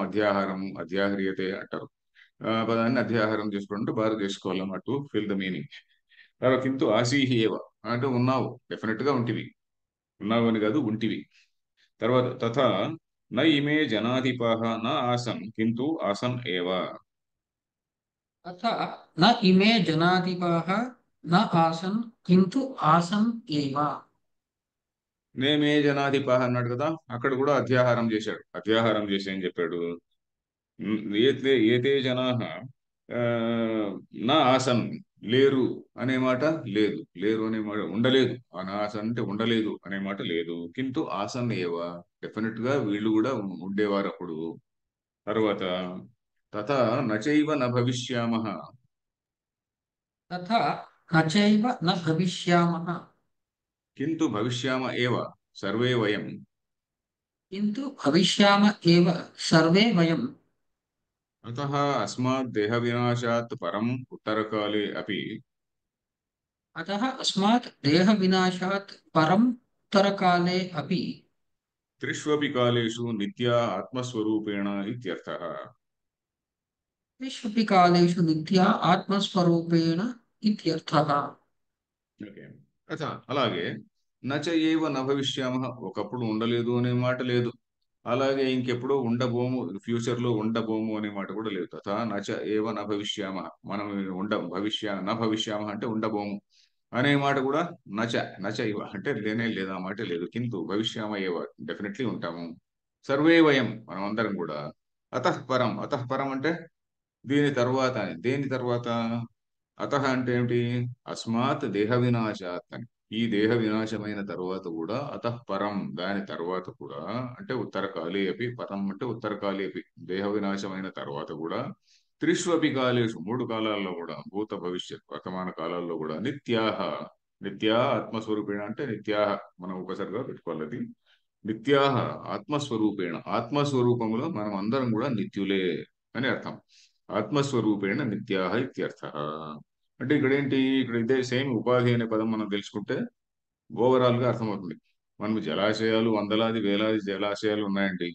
అధ్యాహ్రియతే అంటారు. ఆ పదాన్ని అధ్యాహారం చేసుకోవాలంటే బారో చేసుకోవాలన్నమాట, టు ఫిల్ ద మీనింగ్. తర్వాత కింటూ ఆసీహి ఏవ అంటే ఉన్నావు, డెఫినెట్ గా ఉంటివి. ఉన్నావు అని కాదు, ఉంటివి. తర్వాత తథా న ఇమే జనాధిపాః న ఆసన్ కింటూ ఆసన్ ఏవ. तथा न इमे जनाधिपाः न आसन् किन्तु आसन् एव। నేమే జనాధిపాః అన్నాడు కదా, అక్కడ కూడా అధ్యాహారం చేశాడు. అధ్యాహారం చేసి ఏం చెప్పాడు? ఏతే జనాః ఆ, నా ఆసన్ లేరు అనే మాట లేదు. లేరు అనే మాట ఉండలేదు. ఆ నా ఆసన్ అంటే ఉండలేదు అనే మాట లేదు. కింటూ ఆసన్ ఏవ, డెఫినెట్ గా వీళ్ళు కూడా ఉండేవారు అప్పుడు. తర్వాత తథా నచైవ న భవిష్యామః तथा न चैव न भविष्यामः కింటు భవిష్యామ ఏవ సర్వే వయం. किन्तु भविष्याम एव सर्वे वयम्। అతః అస్మాత్ దేహ వినాశాత్ పరం ఉత్తరకాలే అపి अतः अस्मात् देहविनाशात् परम् उत्तरकाले अपि త్రిష్వపి కాలేషు నిత్యా ఆత్మస్వరూపేణ ఇత్యర్థః. त्रिष्वपि कालेषु नित्या आत्मस्वरूपेण इत्यर्थः। ఓకే. అలాగే నచ ఏవ న భవిష్యామః, ఒకప్పుడు ఉండలేదు అనే మాట లేదు. అలాగే ఇంకెప్పుడో ఉండబోము, ఫ్యూచర్ లో ఉండబోము అనే మాట కూడా లేదు. తథా నచ ఏవ న భవిష్యామః, మనం న భవిష్యామః అంటే ఉండబోము అనే మాట కూడా నచ, నచ ఇవ అంటే లేనే లేదు, ఆ మాట లేదు. కింటు భవిష్యామ ఏవ, డెఫినెట్లీ ఉంటాము. సర్వే వయం, మనం అందరం కూడా. అతఃపరం, అతఃపరం అంటే దీని తర్వాత అని. దేని తర్వాత? అతః అంటే ఏమిటి? అస్మాత్ దేహ వినాశాత్ అని. ఈ దేహ వినాశమైన తర్వాత కూడా అతఃపరం, దాని తర్వాత కూడా, అంటే ఉత్తరకాలే అపి, పరం అంటే ఉత్తరకాలే అపి, దేహ వినాశమైన తర్వాత కూడా త్రిష్వపి కాలేషు, మూడు కాలాల్లో కూడా, భూత భవిష్యత్ వర్తమాన కాలాల్లో కూడా నిత్యాహ, నిత్యా ఆత్మస్వరూపేణ అంటే నిత్యాహ, మనం ఉపసర్గ పెట్టుకోవాలి అది. నిత్యాహ ఆత్మస్వరూపేణ, ఆత్మస్వరూపములో మనం అందరం కూడా నిత్యులే అని అర్థం. ఆత్మస్వరూపేణ నిత్యాహ ఇత్యర్థ. అంటే ఇక్కడ ఏంటి, ఇక్కడ ఇదే సేమ్ ఉపాధి అనే పదం మనం తెలుసుకుంటే ఓవరాల్ గా అర్థమవుతుంది. మనకు జలాశయాలు, వందలాది వేలాది జలాశయాలు ఉన్నాయండి.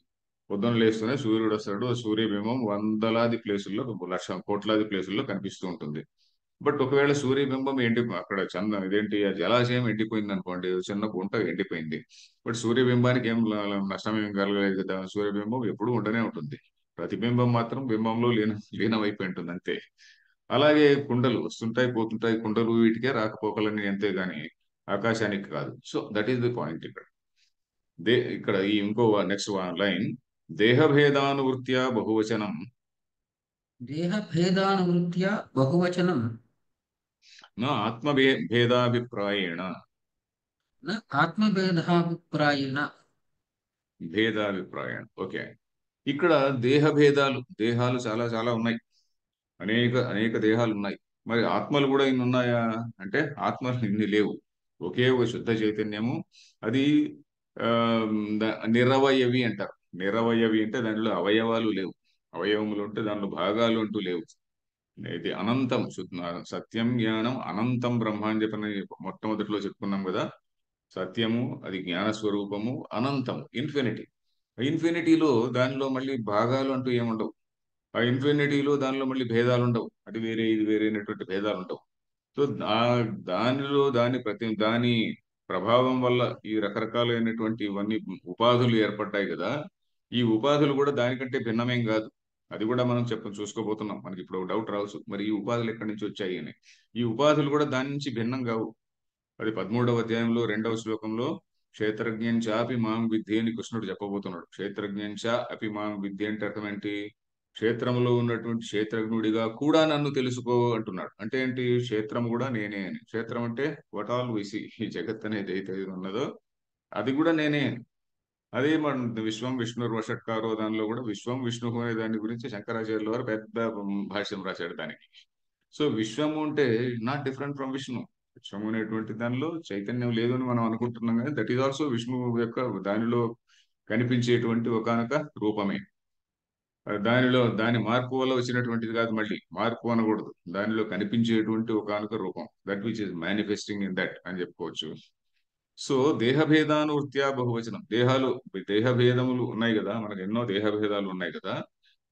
పొద్దున్న లేస్తూనే సూర్యుడు వస్తాడు, సూర్యబింబం వందలాది ప్లేసుల్లో, కోట్లాది ప్లేసుల్లో కనిపిస్తూ ఉంటుంది. బట్ ఒకవేళ సూర్యబింబం అక్కడ ఇదేంటి, ఆ జలాశయం ఎండిపోయింది అనుకోండి, చిన్న గుంట ఎండిపోయింది. బట్ సూర్యబింబానికి ఏం నష్టం ఏం కలగలేదు కదా, సూర్యబింబం ఎప్పుడూ ఉండనే ఉంటుంది. ప్రతిబింబం మాత్రం బింబంలో లీనమైపోయి ఉంటుంది అంతే. అలాగే కుండలు వస్తుంటాయి పోతుంటాయి, కుండలు వీటికే రాకపోకలని అంతే గాని ఆకాశానికి కాదు. So that is the point ఇక్కడ. ఇక్కడ ఈ ఇంకో నెక్స్ట్ లైన్, దేహభేదానువృత్యా బహువచనం देहभेदानुवृत्त्या बहुवचनं నా ఆత్మభేదాభిప్రాయేణ, न आत्मभेदाभिप्रायेण। భేదాభిప్రాయం. ఓకే. ఇక్కడ దేహ భేదాలు, దేహాలు చాలా చాలా ఉన్నాయి. అనేక అనేక దేహాలు ఉన్నాయి. మరి ఆత్మలు కూడా ఇన్ని ఉన్నాయా అంటే ఆత్మలు ఇన్ని లేవు. ఒకే ఒక శుద్ధ చైతన్యము. అది ఆ నిరవయవి అంటారు. నిరవయవి అంటే దానిలో అవయవాలు లేవు. అవయవములు ఉంటే దానిలో భాగాలు అంటూ లేవు. ఇది అనంతం, సత్యం జ్ఞానం అనంతం బ్రహ్మ అని చెప్పని మొట్టమొదటిలో చెప్పుకున్నాం కదా. సత్యము అది జ్ఞాన స్వరూపము, అనంతము ఇన్ఫినిటీ. ఇన్ఫినిటీలో దానిలో మళ్ళీ భాగాలు అంటూ ఏముండవు. ఆ ఇన్ఫినిటీలో దానిలో మళ్ళీ భేదాలు ఉండవు. అది వేరే ఇది వేరే అయినటువంటి భేదాలు ఉండవు. సో దానిలో దాని ప్రభావం వల్ల ఈ రకరకాలైనటువంటి ఇవన్నీ ఉపాధులు ఏర్పడ్డాయి కదా. ఈ ఉపాధులు కూడా దానికంటే భిన్నమేం కాదు. అది కూడా మనం చూసుకోబోతున్నాం. మనకి ఇప్పుడు డౌట్ రావచ్చు, మరి ఈ ఉపాధులు ఎక్కడి నుంచి వచ్చాయి అని. ఈ ఉపాధులు కూడా దాని నుంచి భిన్నం కావు. అది 13వ అధ్యాయంలో 2వ శ్లోకంలో క్షేత్రజ్ఞంచాపి మాం విద్ధి అని కృష్ణుడు చెప్పబోతున్నాడు. క్షేత్రజ్ఞంచ అపి మాం విద్ధి అంటే అర్థం ఏంటి? క్షేత్రంలో ఉన్నటువంటి క్షేత్రజ్ఞుడిగా కూడా నన్ను తెలుసుకో అంటున్నాడు. అంటే ఏంటి? క్షేత్రం కూడా నేనే అని. క్షేత్రం అంటే వాట్ ఆల్ వి సీ, ఈ జగత్ అనేది అయితే ఉన్నదో అది కూడా నేనే అని. అదే మన విశ్వం విష్ణుర్ వషట్కారో దానిలో కూడా విశ్వం విష్ణు అనే దాని గురించి శంకరాచార్యుల వారు పెద్ద భాష్యం రాశాడు దానికి. సో విశ్వము అంటే నాట్ డిఫరెంట్ ఫ్రమ్ విష్ణు. విశ్వము అనేటువంటి దానిలో చైతన్యం లేదు అని మనం అనుకుంటున్నాం, కానీ దట్ ఈస్ ఆల్సో విష్ణు యొక్క దానిలో కనిపించేటువంటి ఒకానొక రూపమే. దానిలో దాని మార్పు వల్ల వచ్చినటువంటిది కాదు, మళ్ళీ మార్పు అనకూడదు, దానిలో కనిపించేటువంటి ఒకానొక రూపం, that which is manifesting in that అని చెప్పుకోవచ్చు. సో దేహభేదానువృత్యా బహువచనం, దేహభేదములు ఉన్నాయి కదా, మనకు ఎన్నో దేహభేదాలు ఉన్నాయి కదా.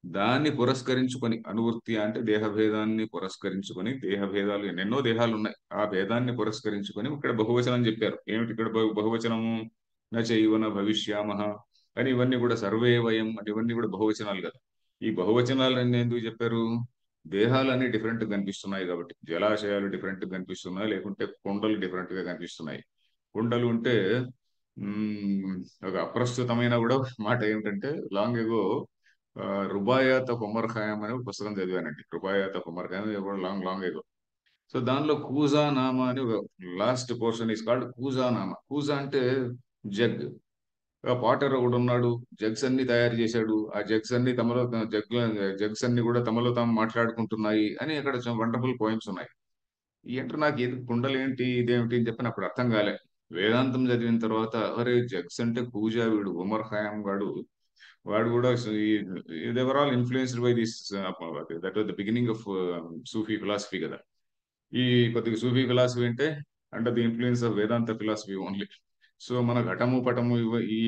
దాన్ని పురస్కరించుకొని, అనువృత్తి అంటే దేహభేదాన్ని పురస్కరించుకొని, దేహభేదాలు ఎన్నెన్నో దేహాలు ఉన్నాయి, ఆ భేదాన్ని పురస్కరించుకొని ఇక్కడ బహువచనం చెప్పారు. ఏమిటి ఇక్కడ బహువచనము? నచైవన భవిష్యామహ అని, ఇవన్నీ కూడా సర్వే వయం అని, ఇవన్నీ కూడా బహువచనాలు కదా. ఈ బహువచనాలన్నీ ఎందుకు చెప్పారు? దేహాలన్నీ డిఫరెంట్ గా కనిపిస్తున్నాయి కాబట్టి. జలాశయాలు డిఫరెంట్ గా కనిపిస్తున్నాయి, లేకుంటే కొండలు డిఫరెంట్ గా కనిపిస్తున్నాయి. కుండలు ఉంటే మ్మ్, ఒక అప్రస్తుతమైన కూడా మాట ఏమిటంటే, long ago Rubaiyat of Omar Khayyam అనే ఒక పుస్తకం చదివానండి. రుబాయాత్ ఆఫ్ ఉమర్ ఖయాం ఎవరు లాంగ్ లాంగ్ ఎగో. సో దానిలో కూజా నామా అని ఒక లాస్ట్ పోర్షన్ ఈస్ కాల్డ్ కూజా నామా. కూజా అంటే జగ్. పాటర్ ఒకడు ఉన్నాడు, జగ్స్ అన్ని తయారు చేశాడు. ఆ జగ్స్ అన్ని జగ్స్ అన్ని కూడా తమలో తాము మాట్లాడుకుంటున్నాయి అని అక్కడ వండర్ఫుల్ పోయిమ్స్ ఉన్నాయి. ఏంటో నాకు ఏది కుండలు ఏంటి ఇదేమిటి అని చెప్పి అప్పుడు అర్థం కాలే. వేదాంతం చదివిన తర్వాత అరే జగ్స్ అంటే కూజా, వీడు ఉమర్ ఖయాం గాడు, వాడు కూడా they were all influenced by this. That was the beginning of Sufi philosophy కదా. ఈ కొద్దిగా సూఫీ ఫిలాసఫీ అంటే under the influence of Vedanta philosophy only. So మన ఘటము పటము ఈ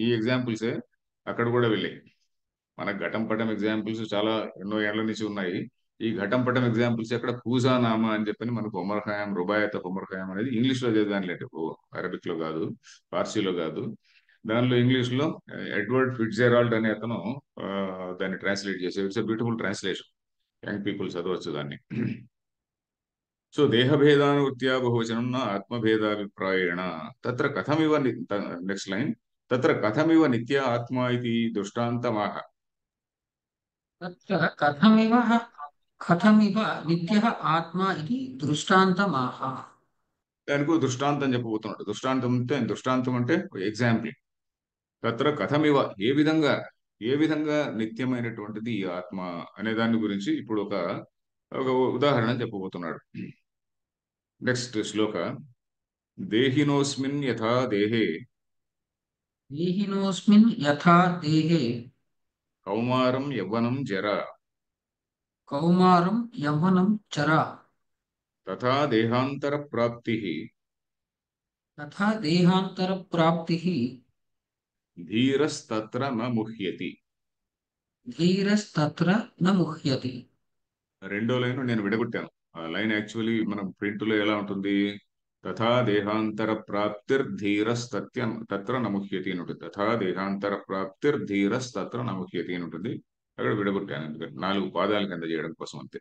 ఈ ఎగ్జాంపుల్సే అక్కడ కూడా వెళ్ళాయి. మన ఘటం పటం ఎగ్జాంపుల్స్ చాలా ఎన్నో ఏళ్ల నుంచి ఉన్నాయి. ఈ ఘటం పటం ఎగ్జాంపుల్స్ ఎక్కడ కూజా నామా అని చెప్పని మనకు Omar Khayyam, Rubaiyat of Omar Khayyam అనేది ఇంగ్లీష్ లో చదివానులేండి, అరబిక్ లో కాదు, పార్సీలో కాదు. దానిలో ఇంగ్లీష్ లో ఎడ్వర్డ్ ఫిట్జెరాల్డ్ అనే అతను ఆ, దాన్ని ట్రాన్స్లేట్ చేసే it's beautiful translation. Young people చదవచ్చు దాన్ని. సో దేహభేదానువృత్యా బహువచనం నా ఆత్మభేదాభిప్రాయేణ తత్ర కథమివ నెక్స్ట్ లైన్, తత్ర కథమివ నిత్య ఆత్మ ఇది దృష్టాంతమాహ. तत्र कथमिव नित्यः आत्मा इति दृष्टान्तमाह। దానికి ఒక దృష్టాంతం చెప్పబోతున్నాడు. దృష్టాంతం అంటే ఎగ్జాంపుల్. తత్ర కథమివ, ఏ విధంగా, ఏ విధంగా నిత్యమైనటువంటిది ఈ ఆత్మ అనే దాని గురించి ఇప్పుడు ఒక ఒక ఉదాహరణ చెప్పబోతున్నాడు. నెక్స్ట్ శ్లోక, దేహినోస్మిన్ యథా దేహే देहिनोऽस्मिन् यथा देहे కౌమారం యవ్వనం జర कौमारं यौवनं चरा తథా దేహాంతర ప్రాప్తి तथा देहान्तरप्राप्तिः ధీరస్తత్ర న ముహ్యతి. धीरस्तत्र न मुह्यति। రెండో లైన్ నేను విడగొట్టాను. ఆ లైన్ యాక్చువల్లీ మనం ప్రింట్ లో ఎలా ఉంటుంది, తథా దేహాంతర ప్రాప్తిర్ధీరస్తత్య తత్ర నముహ్యతి అని ఉంటుంది. తథా దేహాంతర ప్రాప్తిర్ధీరస్తత్ర నముహ్యతి అని ఉంటుంది. అక్కడ విడగొట్టాను ఎందుకంటే 4 పాదాల కింద చేయడం కోసం అంతే.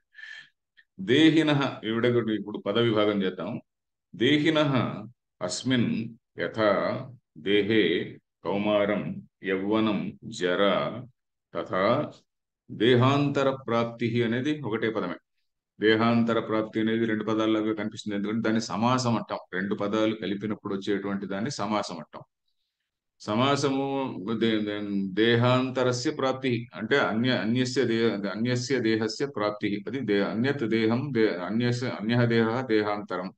దేహిన విడగొట్టి ఇప్పుడు పద విభాగం చేద్దాం. దేహిన అస్మిన్ యథా దేహే కౌమారం యవ్వనం జర తథా దేహాంతర ప్రాప్తి అనేది ఒకటే పదమే. దేహాంతర ప్రాప్తి అనేది 2 పదాల్లాగా కనిపిస్తుంది, ఎందుకంటే దాన్ని సమాసం అంటాం. 2 పదాలు కలిపినప్పుడు వచ్చేటువంటి దాన్ని సమాసం అంటాం. సమాసము దేహాంతరస్య ప్రాప్తి అంటే అన్యస్య దేహస్య ప్రాప్తి. అది అన్యత్ దేహం అన్య దేహ దేహాంతరం,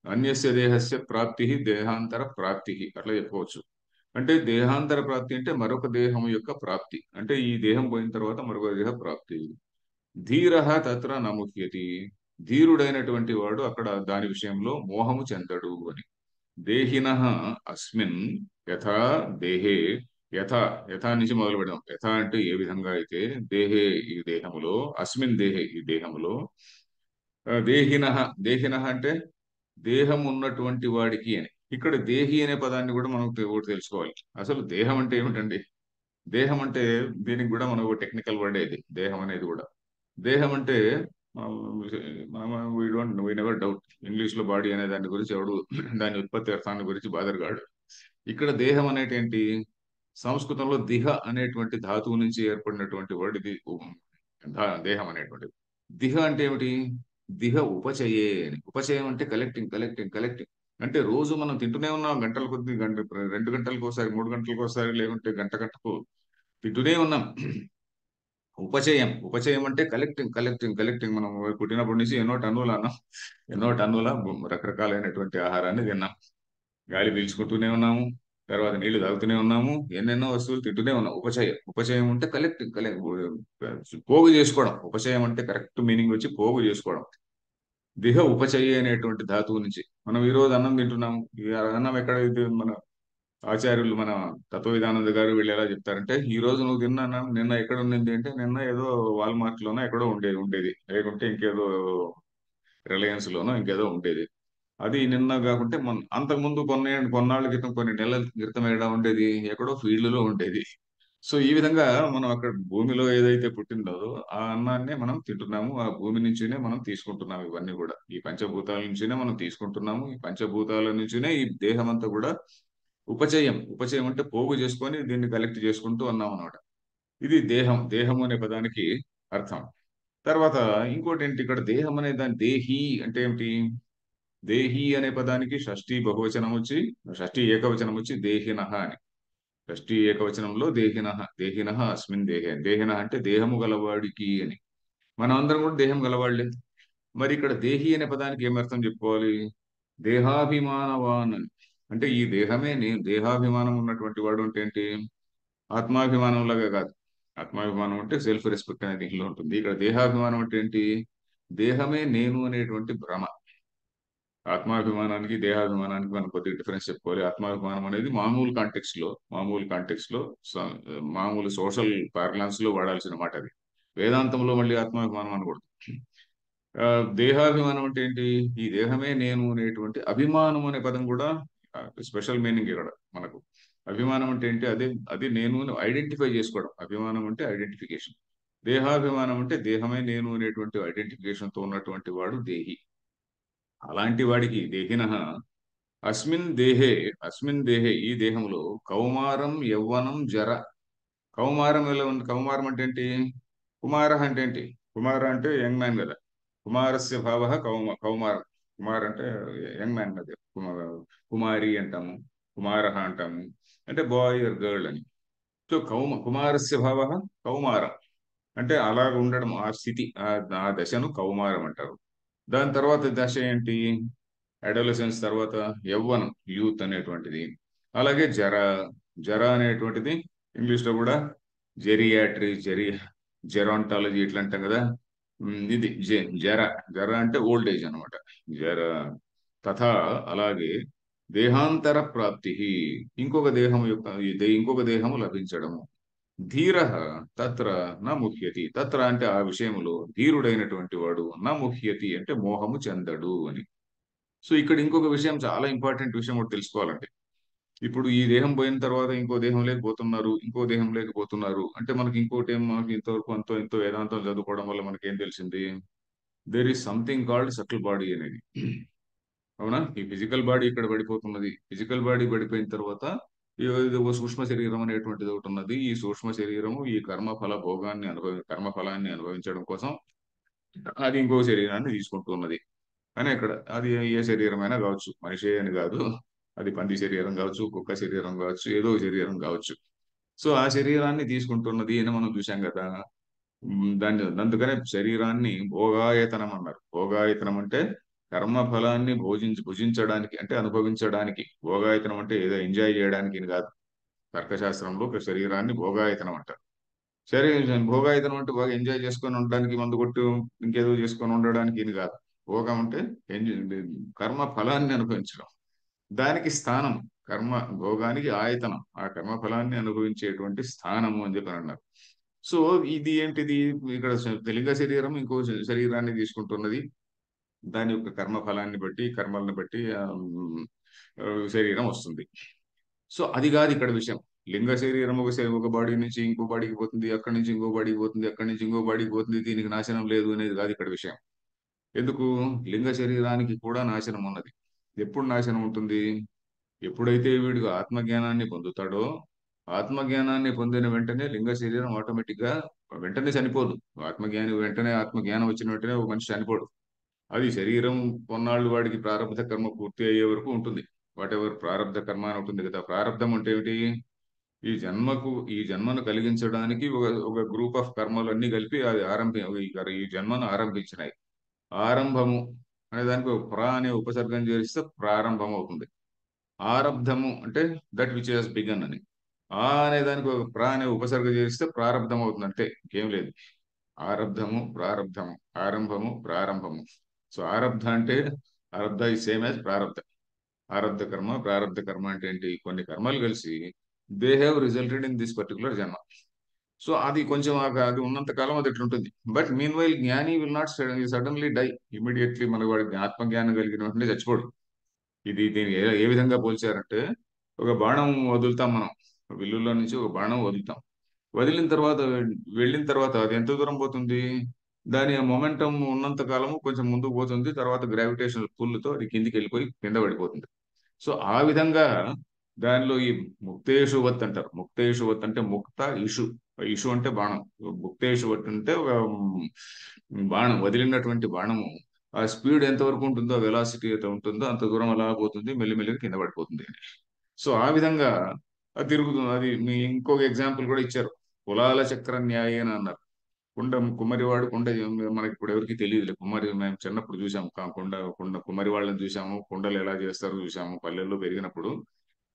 అన్యస్య దేహస్య ప్రాప్తి దేహాంతర ప్రాప్తి అట్లా చెప్పుకోవచ్చు. అంటే దేహాంతర ప్రాప్తి అంటే మరొక దేహం యొక్క ప్రాప్తి, అంటే ఈ దేహం పోయిన తర్వాత మరొక దేహ ప్రాప్తి. ధీర తత్ర నముహ్యతి, ధీరుడైనటువంటి వాడు అక్కడ దాని విషయంలో మోహము చెందడు అని. దేహిన అస్మిన్ యథా దేహే, యథా యథా నుంచి మొదలు పెడదాం. యథా అంటే ఏ విధంగా అయితే, దేహే ఈ దేహములో, అస్మిన్ దేహే ఈ దేహములో, దేహిన దేహిన అంటే దేహం ఉన్నటువంటి వాడికి అని. ఇక్కడ దేహి అనే పదాన్ని కూడా మనం ఒకటి తెలుసుకోవాలి. అసలు దేహం అంటే ఏమిటండి? దేహం అంటే దీనికి కూడా మనం ఒక టెక్నికల్ వర్డ్ ఇది, దేహం అనేది కూడా. దేహం అంటే వీ నెవర్ డౌట్ ఇంగ్లీష్ లో బాడీ అనే దాని గురించి ఎవడు దాని ఉత్పత్తి అర్థాన్ని గురించి బాధరగాడు. ఇక్కడ దేహం అనేది ఏంటి? సంస్కృతంలో దిహ అనేటువంటి ధాతువు నుంచి ఏర్పడినటువంటి వర్డ్ ఇది. దేహం అనేటువంటిది. దిహ అంటే ఏమిటి? దిహ ఉపచయే అని. ఉపచయం అంటే కలెక్టింగ్ కలెక్టింగ్ కలెక్టింగ్. అంటే రోజు మనం తింటూనే ఉన్నాం, గంటల కొద్ది, 2 గంటలకు ఒకసారి, 3 గంటలకు ఒకసారి, లేకుంటే గంట గంటకు తింటూనే ఉన్నాం. ఉపచయం, ఉపచయం అంటే కలెక్టింగ్ కలెక్టింగ్ కలెక్టింగ్. మనం పుట్టినప్పటి నుంచి ఎన్నో టన్నుల అన్నం, ఎన్నో టన్నుల రకరకాలైనటువంటి ఆహారాన్ని తిన్నాం. గాలి పీల్చుకుంటూనే ఉన్నాము, తర్వాత నీళ్లు తాగుతూనే ఉన్నాము, ఎన్నెన్నో వస్తువులు తింటూనే ఉన్నాం. ఉపచయం, ఉపచయం అంటే కలెక్టింగ్ పోగు చేసుకోవడం. ఉపచయం అంటే కరెక్ట్ మీనింగ్ వచ్చి పోగు చేసుకోవడం. దిహ ఉపచయ అనేటువంటి ధాతువు నుంచి మనం ఈ రోజు అన్నం తింటున్నాం. ఈ అన్నం ఎక్కడ ఇది మన ఆచార్యులు, మన తత్వవిధానంద గారు వీళ్ళు ఎలా చెప్తారంటే, ఈ రోజు నువ్వు తిన్నా అన్నం నిన్న ఎక్కడ ఉండింది అంటే, నిన్న ఏదో వాల్మార్ట్ లోనో ఎక్కడో ఉండేది, లేకుంటే ఇంకేదో రిలయన్స్ లోనో ఇంకేదో ఉండేది. అది నిన్న కాకుంటే మొన్న, అంతకుముందు కొన్నాళ్ళ క్రితం, కొన్ని నెలల క్రితం ఎక్కడ ఉండేది, ఎక్కడో ఫీల్డ్ లో ఉండేది. సో ఈ విధంగా మనం అక్కడ భూమిలో ఏదైతే పుట్టిందో ఆ అన్నాన్నే మనం తింటున్నాము, ఆ భూమి నుంచినే మనం తీసుకుంటున్నాము. ఇవన్నీ కూడా ఈ పంచభూతాల నుంచినే మనం తీసుకుంటున్నాము. ఈ పంచభూతాల నుంచినే ఈ దేహం అంతా కూడా ఉపచయం. ఉపచయం అంటే పోగు చేసుకొని దీన్ని కలెక్ట్ చేసుకుంటూ ఉన్నాం అనమాట. ఇది దేహం, దేహం అనే పదానికి అర్థం. తర్వాత ఇంకోటి ఏంటి, ఇక్కడ దేహం అనే దాని దేహి అంటే ఏమిటి? దేహి అనే పదానికి షష్ఠీ బహువచనం వచ్చి, షష్ఠీ ఏకవచనం వచ్చి దేహినః అని. షష్ఠీ ఏకవచనంలో దేహినః, దేహినః అస్మిన్ దేహే. దేహినః అంటే దేహము గలవాడికి అని. మనం అందరం కూడా దేహం గలవాళ్లే. మరి ఇక్కడ దేహి అనే పదానికి ఏమర్థం చెప్పుకోవాలి? దేహాభిమానవాన్ అని. అంటే ఈ దేహమే నేను, దేహాభిమానం ఉన్నటువంటి వాడు అంటే ఏంటి? ఆత్మాభిమానం లాగా కాదు. ఆత్మాభిమానం అంటే సెల్ఫ్ రెస్పెక్ట్ అనేది దీనిలో ఉంటుంది. ఇక్కడ దేహాభిమానం అంటే ఏంటి? దేహమే నేను అనేటువంటి భ్రమ. ఆత్మాభిమానానికి దేహాభిమానానికి మనం కొద్దిగా డిఫరెన్స్ చెప్పుకోవాలి. ఆత్మాభిమానం అనేది మామూలు కాంటెక్స్ట్ లో మామూలు సోషల్ పార్లన్స్ లో వాడాల్సిన మాట అది. వేదాంతంలో మళ్ళీ ఆత్మాభిమానం అనకూడదు. ఆ, దేహాభిమానం అంటే ఏంటి? ఈ దేహమే నేను అనేటువంటి అభిమానం అనే పదం కూడా స్పెషల్ మీనింగ్ ఇక్కడ మనకు. అభిమానం అంటే ఏంటి? అది నేను ఐడెంటిఫై చేసుకోవడం. అభిమానం అంటే ఐడెంటిఫికేషన్. దేహాభిమానం అంటే దేహమే నేను అనేటువంటి ఐడెంటిఫికేషన్ తో ఉన్నటువంటి వాడు దేహి. అలాంటి వాడికి దేహినః అస్మిన్ దేహే ఈ దేహంలో కౌమారం యవ్వనం జర. కౌమారం ఎలా ఉంది? కౌమారం అంటే ఏంటి? కుమార అంటే ఏంటి? కుమార అంటే యంగ్ మ్యాన్ కదా. కుమారస్య భావ కౌమారం. కుమార్ అంటే యంగ్ మ్యాన్ కదా. కుమారి అంటాము, కుమార అంటాము, అంటే బాయ్ ఆర్ గర్ల్ అని. సో కుమారస్య భావ కౌమారం అంటే అలాగ ఉండడం, ఆ స్థితి, ఆ దశను కౌమారం అంటారు. దాని తర్వాత దశ ఏంటి? అడోలసెన్స్ తర్వాత యవ్వనం, యూత్ అనేటువంటిది. అలాగే జర అనేటువంటిది ఇంగ్లీష్ లో కూడా జెరియాట్రీ, జెరాంటాలజీ ఇట్లా అంటాం కదా. ఇది జర. జర అంటే ఓల్డ్ ఏజ్ అనమాట. జర తథా అలాగే దేహాంతర ప్రాప్తి, ఇంకొక దేహము లభించడము. ధీర తత్ర న ముహ్యతి. తత్ర అంటే ఆ విషయంలో ధీరుడైనటువంటి వాడు న ముహ్యతి అంటే మోహము చెందడు అని. సో ఇక్కడ ఇంకొక విషయం, చాలా ఇంపార్టెంట్ విషయం ఒకటి తెలుసుకోవాలంటే, ఇప్పుడు ఈ దేహం పోయిన తర్వాత ఇంకో దేహం లేకపోతున్నారు అంటే మనకి ఇంకోటి ఏం, మనకి ఇంతవరకు ఎంతో వేదాంతం చదువుకోవడం వల్ల మనకి ఏం తెలిసింది? There is something called subtle body అనేది. అవునా? ఈ ఫిజికల్ బాడీ ఇక్కడ పడిపోతున్నది. ఫిజికల్ బాడీ పడిపోయిన తర్వాత ఇది ఒక సూక్ష్మ శరీరం అనేటువంటిది ఒకటి ఉన్నది. ఈ సూక్ష్మ శరీరము ఈ కర్మ ఫలాన్ని అనుభవించడం కోసం అది ఇంకో శరీరాన్ని తీసుకుంటున్నది. కానీ ఇక్కడ అది ఏ శరీరమైనా కావచ్చు, మనిషి అని కాదు. అది పంది శరీరం కావచ్చు, కుక్క శరీరం కావచ్చు, ఏదో ఒక శరీరం కావచ్చు. సో ఆ శరీరాన్ని తీసుకుంటున్నది అని మనం చూసాం కదా. అందుకనే శరీరాన్ని భోగాయతనం అన్నారు. భోగాయతనం అంటే కర్మ ఫలాన్ని భుజించడానికి అంటే అనుభవించడానికి. భోగాయతనం అంటే ఏదో ఎంజాయ్ చేయడానికి అని కాదు. తర్కశాస్త్రంలో ఒక శరీరాన్ని భోగాయతనం అంటారు. సరే, భోగాయతనం అంటే బాగా ఎంజాయ్ చేసుకొని ఉండడానికి, మందు కొట్టు ఇంకేదో చేసుకొని ఉండడానికి ఇది కాదు. భోగం అంటే కర్మ ఫలాన్ని అనుభవించడం. దానికి స్థానం కర్మ. భోగానికి ఆయతనం ఆ కర్మ ఫలాన్ని అనుభవించేటువంటి స్థానము అని చెప్పి అన్నారు. సో ఇది ఏంటిది? ఇక్కడ లింగ శరీరం ఇంకో శరీరాన్ని తీసుకుంటున్నది. దాని యొక్క కర్మ ఫలాన్ని బట్టి, కర్మలను బట్టి శరీరం వస్తుంది. సో అది కాదు ఇక్కడ విషయం. లింగ శరీరం ఒక బాడీ నుంచి ఇంకో బాడీకి పోతుంది, అక్కడి నుంచి ఇంకో బాడీకి పోతుంది, అక్కడి నుంచి ఇంకో బాడీకి పోతుంది. దీనికి నాశనం లేదు అనేది కాదు ఇక్కడ విషయం. ఎందుకు? లింగ శరీరానికి కూడా నాశనం ఉన్నది. ఎప్పుడు నాశనం ఉంటుంది? ఎప్పుడైతే వీడు ఆత్మజ్ఞానాన్ని పొందుతాడో, ఆత్మజ్ఞానాన్ని పొందిన వెంటనే లింగ శరీరం ఆటోమేటిక్ గా వెంటనే చనిపోదు. ఆత్మజ్ఞానం వచ్చిన వెంటనే ఒక మనిషి చనిపోడు. అది శరీరం కొన్నాళ్ళు వాడికి ప్రారంభ కర్మ పూర్తి అయ్యే వరకు ఉంటుంది. వాట్ ఎవర్ ప్రారంధ కర్మ అని ఉంటుంది కదా. ప్రారంధం అంటే ఏమిటి? ఈ జన్మను కలిగించడానికి ఒక ఒక గ్రూప్ ఆఫ్ కర్మలన్నీ కలిపి అది ఈ జన్మను ఆరంభించినాయి. ఆరంభము అనే దానికి ఒక అనే ఉపసర్గం చేరిస్తే ప్రారంభం అవుతుంది. ఆరబ్ధము అంటే దట్ విచ్ హాస్ బిగన్ అని. అనే దానికి ఒక అనే ఉపసర్గ చేరిస్తే ప్రారంధం అవుతుంది, అంతే, ఇంకేం లేదు. ప్రారంధము, ఆరంభము, ప్రారంభము. సో ఆరబ్ధ అంటే ఆరబ్ధ ఈ సేమ్ యాజ్ ప్రారబ్ధ. ప్రారబ్ధ కర్మ అంటే ఏంటి? కొన్ని కర్మలు కలిసి they have resulted in this particular జన్మ. సో అది కొంచెం అది ఉన్నంత కాలం అది ఎట్లుంటుంది. బట్ మీన్ వైల్ జ్ఞాని will not suddenly die immediately. మన వాడి ఆత్మజ్ఞానం కలిగిన వెంటనే చచ్చిపోడు. దీన్ని ఏ విధంగా పోల్చారంటే, ఒక బాణం వదులుతాం మనం, విల్లులో నుంచి ఒక బాణం వదులుతాం. వదిలిన తర్వాత వెళ్ళిన తర్వాత అది ఎంత దూరం పోతుంది? దాని మొమెంటం ఉన్నంత కాలము కొంచెం ముందుకు పోతుంది. తర్వాత గ్రావిటేషనల్ పుల్ తో అది కిందికి వెళ్ళిపోయి కింద పడిపోతుంది. సో ఆ విధంగా దానిలో ఈ ముక్తేషువత్ అంటారు. ముక్తేషువత్ అంటే ముక్త ఇషు. ఇషు అంటే బాణం. ముక్తేషువత్ అంటే ఒక బాణం, వదిలినటువంటి బాణము ఆ స్పీడ్ ఎంత వరకు ఉంటుందో, వెలాసిటీ ఎంత ఉంటుందో అంత దూరం అలా పోతుంది, మెల్లిమెల్లిగా కింద పడిపోతుంది. సో ఆ విధంగా అది తిరుగుతుంది. అది మీ ఇంకొక ఎగ్జాంపుల్ కూడా ఇచ్చారు. కులాల చక్ర న్యాయేన అన్నారు. కుమ్మరివాడు కుండ. మనకి ఇప్పుడు ఎవరికి తెలియదులే. మేము చిన్నప్పుడు చూసాము. కుమ్మరి వాళ్ళని చూసాము. కుండలు ఎలా చేస్తారో చూసాము. పల్లెల్లో పెరిగినప్పుడు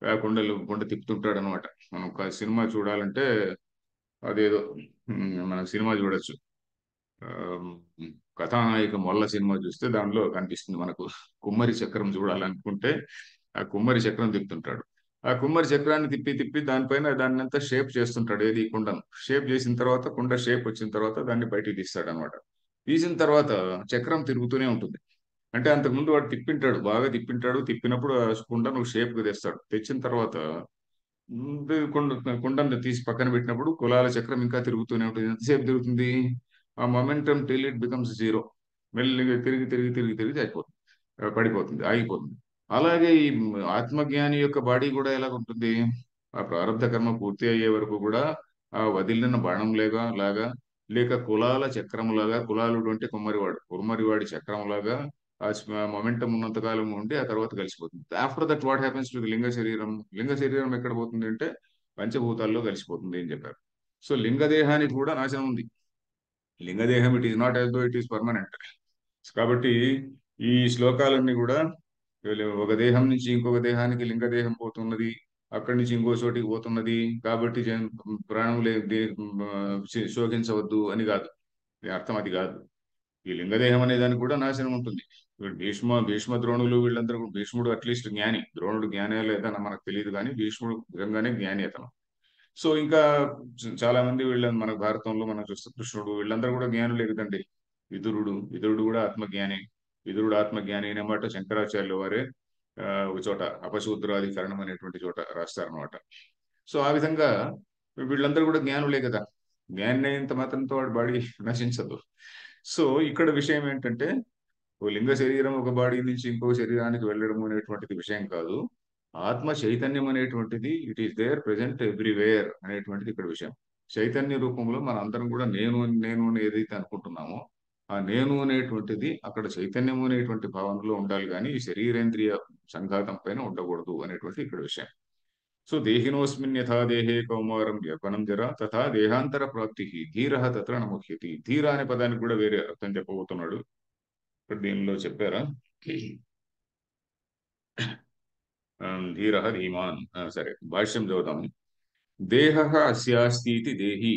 ఆ కుండ తిప్పుతుంటాడు అనమాట. మనం ఒక సినిమా చూడాలంటే అదేదో మనం సినిమా చూడొచ్చు. ఆ, కథానాయక మొల్ల సినిమా చూస్తే దానిలో కనిపిస్తుంది మనకు. కుమ్మరి చక్రం చూడాలనుకుంటే ఆ కుమ్మరి చక్రం తిప్పుతుంటాడు. ఆ కుమ్మరి చక్రాన్ని తిప్పి తిప్పి దానిపైన దాన్ని అంతా షేప్ చేస్తుంటాడు, ఏది కుండను షేప్ చేసిన తర్వాత, కుండ షేప్ వచ్చిన తర్వాత దాన్ని బయటికి తీస్తాడు అనమాట. తీసిన తర్వాత చక్రం తిరుగుతూనే ఉంటుంది. అంటే అంతకుముందు వాడు తిప్పింటాడు, బాగా తిప్పింటాడు, తిప్పినప్పుడు ఆ కుండ నువ్వు షేప్ కు తెస్తాడు. తెచ్చిన తర్వాత కుండ కుండను తీసి పక్కన పెట్టినప్పుడు కులాల చక్రం ఇంకా తిరుగుతూనే ఉంటుంది. ఎంతసేపు తిరుగుతుంది? ఆ momentum till it becomes zero. మెల్లిగా తిరిగి తిరిగి తిరిగి తిరిగి అయిపోతుంది, పడిపోతుంది, ఆగిపోతుంది. అలాగే ఈ ఆత్మజ్ఞాని యొక్క బాడీ కూడా ఎలా ఉంటుంది? ఆ ప్రారంభ కర్మ పూర్తి అయ్యే వరకు కూడా ఆ వదిలిన బాణం లాగా లేక కులాల చక్రములాగా, కులాలు అంటే కుమ్మరివాడి చక్రంలాగా ఆ మొమెంటం ఉన్నంత కాలం ఉండి ఆ తర్వాత కలిసిపోతుంది. After that what happens to లింగ శరీరం? లింగ శరీరం ఎక్కడ పోతుంది అంటే పంచభూతాల్లో కలిసిపోతుంది అని చెప్పారు. సో లింగదేహానికి కూడా నాశనం ఉంది. లింగదేహం it is not as though it is permanent. కాబట్టి ఈ శ్లోకాలన్నీ కూడా ఒక దేహం నుంచి ఇంకొక దేహానికి లింగదేహం పోతున్నది, అక్కడి నుంచి ఇంకో చోటికి పోతున్నది, కాబట్టి ప్రాణం శోకించవద్దు అని కాదు. అర్థం అది కాదు. ఈ లింగదేహం అనే దానికి కూడా నాశనం ఉంటుంది. ఇప్పుడు భీష్మ ద్రోణులు వీళ్ళందరూ భీష్ముడు అట్లీస్ట్ జ్ఞాని, ద్రోణుడు జ్ఞాని లేదా మనకు తెలియదు, కానీ భీష్ముడు నిజంగానే జ్ఞాని అతను. సో ఇంకా చాలా మంది మన భారతంలో మనం చూస్తే కృష్ణుడు వీళ్ళందరూ కూడా జ్ఞానులే కదండి. విదురుడు కూడా ఆత్మజ్ఞాని. విదురుడు ఆత్మజ్ఞాని అనే మాట శంకరాచార్యుల వారే ఒక చోట అపశూద్రాధికరణం అనేటువంటి చోట రాస్తారనమాట. సో ఆ విధంగా వీళ్ళందరూ కూడా జ్ఞానులే కదా. జ్ఞాని అయినంత మాత్రంతో వాడి బాడీ నశించదు. సో ఇక్కడ విషయం ఏంటంటే ఓ లింగ శరీరం ఒక బాడీ నుంచి ఇంకో శరీరానికి వెళ్ళడం అనేటువంటిది విషయం కాదు. ఆత్మ చైతన్యం అనేటువంటిది it is there present everywhere అనేటువంటిది ఇక్కడ విషయం. చైతన్య రూపంలో మన అందరం కూడా నేను అని ఏదైతే అనుకుంటున్నామో ఆ నేను అనేటువంటిది అక్కడ చైతన్యం అనేటువంటి భావనలో ఉండాలి, కానీ ఈ శరీరేంద్రియ సంఘాతం పైన ఉండకూడదు అనేటువంటి ఇక్కడ విషయం. సో దేహినోస్మిన్ యథా దేహే కౌమారం యవ్వనం జర తథా దేహాంతర ప్రాప్తి ధీర తత్ర నముఖ్యతి. ధీర అనే పదానికి కూడా వేరే అర్థం చెప్పబోతున్నాడు ఇక్కడ దీనిలో చెప్పారా? ధీర ధీమాన్. సరే భాష్యం చదువుతాము. దేహ అస్యాస్తి ఇతి దేహి.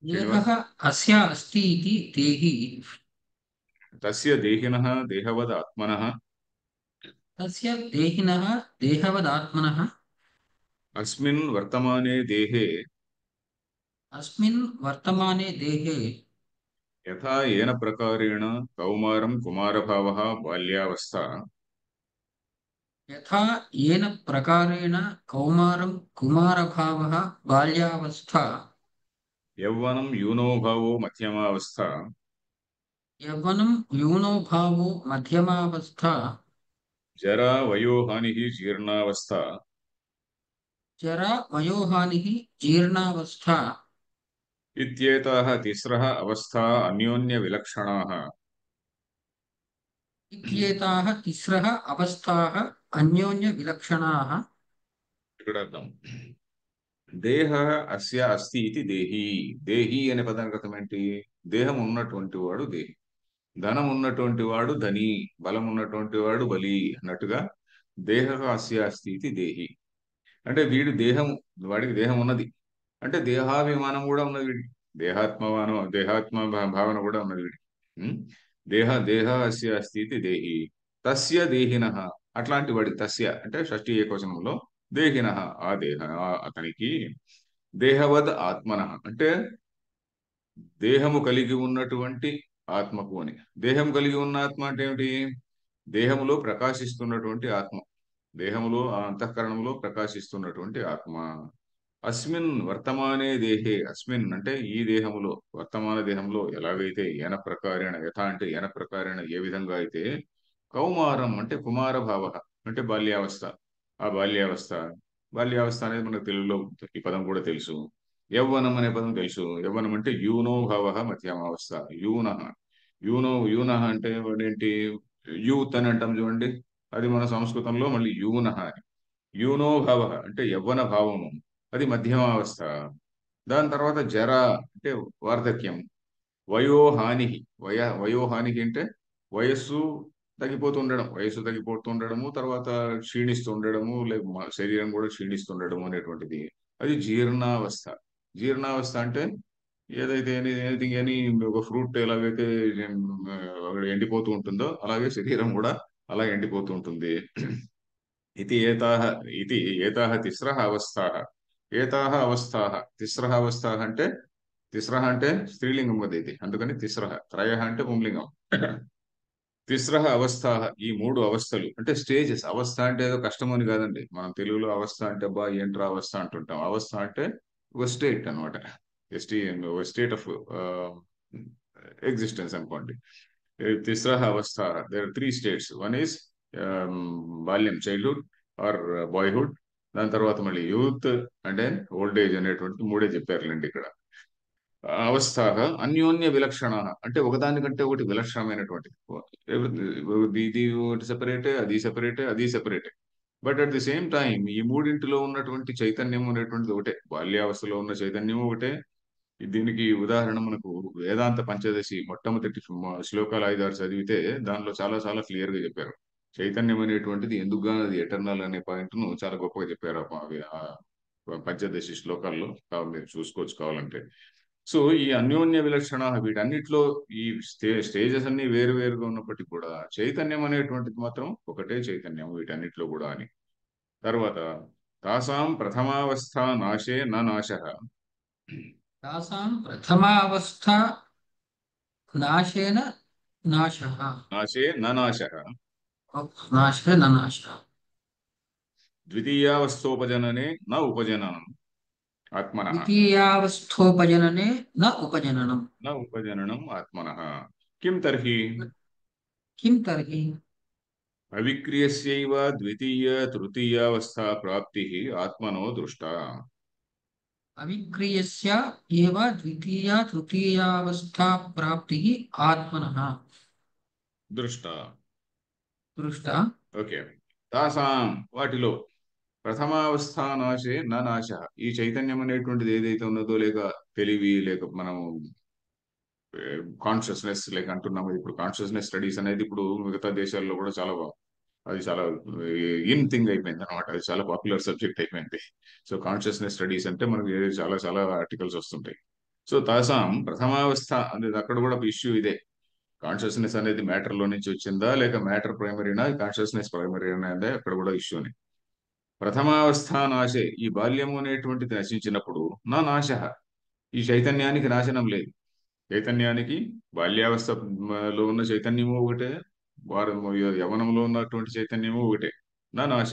దేహः శ్రీనివాస్. అస్య అస్తి ఇతి దేహి తస్య దేహినః దేహవద్ ఆత్మనః తస్య దేహినः దేహవదాత్మనः అస్మిన్ వర్తమానే దేహే అస్మిన్ వర్తమానే దేహే యథా ఏన ప్రకారేణ కౌమారం కుమారభావః బాల్యావస్థ, యథా येन ప్రకారేణ కౌమారం కుమారభావः బాల్యావస్థా యౌవనం యూనోభావో మధ్యమావస్థ, యవ్వనం యూనోభావో మధ్యమావస్థా జరా వయోహాని జీర్ణావస్థ, జరా వయోహానిః జీర్ణావస్థా ఇత్యేతాః తిస్రః అవస్థా అన్యోన్య విలక్షణాః. ఇత్యేతాః తిస్రः అవస్థాः అన్యోన్య విలక్షణాः. ఇక్కడ అర్థం దేహ అస్య అస్తి ఇది దేహి. దేహి అనే పదానికి అర్థం ఏంటి? దేహం ఉన్నటువంటి వాడు దేహి, ధనం ఉన్నటువంటి వాడు ధని, బలం ఉన్నటువంటి వాడు బలి అన్నట్టుగా దేహ అస్య అస్తి ఇది దేహి. అంటే వీడి దేహం, వాడికి దేహం ఉన్నది అంటే దేహాభిమానం కూడా ఉన్నది వీడికి, భావన కూడా ఉన్నది వీడికి. ఉం? దేహ అస్య అస్తి ఇది దేహి. తస్య దేహినః, అట్లాంటి వాడి తస్య అంటే షష్ఠీ ఏకవచనంలో దేహినః, అతనికి దేహవద్ ఆత్మనః అంటే దేహము కలిగి ఉన్నటువంటి ఆత్మకు అని. దేహం కలిగి ఉన్న ఆత్మ అంటే ఏమిటి? దేహములో ప్రకాశిస్తున్నటువంటి ఆత్మ, దేహములో ఆ అంతఃకరణంలో ప్రకాశిస్తున్నటువంటి ఆత్మ. అస్మిన్ వర్తమానే దేహే, అస్మిన్ అంటే ఈ దేహములో, వర్తమాన దేహంలో ఎలాగైతే ఏన ప్రకారేణ, యథ అంటే ఏన ప్రకారేణ ఏ విధంగా అయితే, కౌమారం అంటే కుమార భావ అంటే బాల్యావస్థ, ఆ బాల్యావస్థ అనేది మనకు తెలుగులో ఈ పదం కూడా తెలుసు. యవ్వనం అనే పదం తెలుసు. యవ్వనం అంటే యూనో భావ మధ్యమావస్థ. యూన యూనః అంటే ఏంటి? యూత్ అని అంటాం చూడండి, అది మన సంస్కృతంలో మళ్ళీ యూనః అని. యూనో భావ అంటే యవ్వన భావము, అది మధ్యమావస్థ. దాని తర్వాత జర అంటే వార్ధక్యం. వయోహాని, వయోహాని అంటే వయస్సు వయస్సు తగ్గిపోతుండడము, తర్వాత క్షీణిస్తుండడము, లేక శరీరం కూడా క్షీణిస్తుండడము అనేటువంటిది, అది జీర్ణావస్థ. జీర్ణావస్థ అంటే ఏదైతే ఎనీథింగ్ అని ఒక ఫ్రూట్ ఎలాగైతే ఎండిపోతూ ఉంటుందో అలాగే శరీరం కూడా అలా ఎండిపోతూ ఉంటుంది. ఇది ఏతాహ ఇది ఏతాహ తిస్రః అవస్థాః. ఏతాహ అవస్థాః తిస్రః అవస్థాః అంటే తిస్రః అంటే స్త్రీలింగం కదా ఇది, అందుకని తిస్రః. త్రయః అంటే పుంలింగం. తిస్రః అవస్థాః ఈ మూడు అవస్థలు అంటే స్టేజెస్. అవస్థ అంటే ఏదో కష్టం అని కాదండి. మనం తెలుగులో అవస్థ అంటే బా ఏంట్రా అవస్థ అంటుంటాం. అవస్థ అంటే ఒక స్టేట్ అనమాట. ఒక స్టేట్ ఆఫ్ ఎగ్జిస్టెన్స్ అనుకోండి. తిస్రః అవస్థ, there are three states. One is బాల్యం, చైల్డ్హుడ్ ఆర్ బాయ్హుడ్. దాని తర్వాత మళ్ళీ youth and then old age అనేటువంటి మూడే చెప్పారులేండి ఇక్కడ. అవస్థాః అన్యోన్య విలక్షణాః అంటే ఒకదానికంటే ఒకటి విలక్షణమైనటువంటి. ఇది ఒకటి సెపరేటే, అది సెపరేటే, అది సెపరేటే. But at the same time ఈ మూడింటిలో ఉన్నటువంటి చైతన్యం అనేటువంటిది ఒకటే. బాల్యావస్థలో ఉన్న చైతన్యం ఒకటే. దీనికి ఉదాహరణ మనకు వేదాంత పంచదశి మొట్టమొదటి శ్లోకాలు 5, 6 చదివితే దానిలో చాలా చాలా క్లియర్ గా చెప్పారు. చైతన్యం అనేటువంటిది ఎందుకు గాని అది ఎటర్నల్ అనే పాయింట్ ను చాలా గొప్పగా చెప్పారు ఆ పంచదశి శ్లోకాల్లో. మీరు చూసుకోవచ్చు కావాలంటే. సో ఈ అన్యోన్య విలక్షణ వీటన్నిటిలో ఈ స్టేజెస్ అన్ని వేరు వేరుగా ఉన్నప్పటికీ కూడా చైతన్యం అనేటువంటిది మాత్రం ఒకటే చైతన్యం వీటన్నిటిలో కూడా అని. తర్వాత తాసాం ప్రథమావస్థ నాశే నా నాశ. तासां प्रथमावस्था नाशेन नाशः। నాశే నా నాశ. नाशे न नाशः। ద్వితీయావస్థోపజననే న ఉపజననం ఆత్మనః. द्वितीयावस्थोपजनने न उपजननम्। న ఉపజననం ఆత్మనః. కిం తర్హి किं तर्हि? అవిక్రియస్యైవ ద్వితీయ తృతీయావస్థా ప్రాప్తిః ఆత్మనో దృష్టా. अविक्रियस्य एव द्वितीया तृतीयावस्था प्राप्तिः आत्मनः దృష్టా. दृष्टा। ఓకే. తాసాం వాటిలో ప్రథమావస్థానాశే నా నాశ. ఈ చైతన్యం అనేటువంటిది ఏదైతే ఉన్నదో, లేక తెలివి, లేక మనం కాన్షియస్నెస్ లేక అంటున్నాము. ఇప్పుడు కాన్షియస్నెస్ స్టడీస్ అనేది ఇప్పుడు మిగతా దేశాల్లో కూడా చాలా అది చాలా ఇన్ థింగ్ అయిపోయింది అనమాట. అది చాలా పాపులర్ సబ్జెక్ట్ అయిపోయింది. సో కాన్షియస్నెస్ స్టడీస్ అంటే మనకి చాలా చాలా ఆర్టికల్స్ వస్తుంటాయి. సో తాసాం ప్రథమావస్థ అనేది అక్కడ కూడా ఇష్యూ ఇదే. కాన్షియస్నెస్ అనేది మ్యాటర్ లో నుంచి వచ్చిందా, లేక మ్యాటర్ ప్రైమరీనా, కాన్షియస్నెస్ ప్రైమరీ అనేది అక్కడ కూడా ఇష్యూని. ప్రథమావస్థ నాశే ఈ బాల్యము అనేటువంటిది నశించినప్పుడు నా నాశ ఈ చైతన్యానికి నాశనం లేదు. చైతన్యానికి బాల్యావస్థలో ఉన్న చైతన్యము ఒకటే, వారు యవనంలో ఉన్నటువంటి చైతన్యము ఒకటే. నా నాశ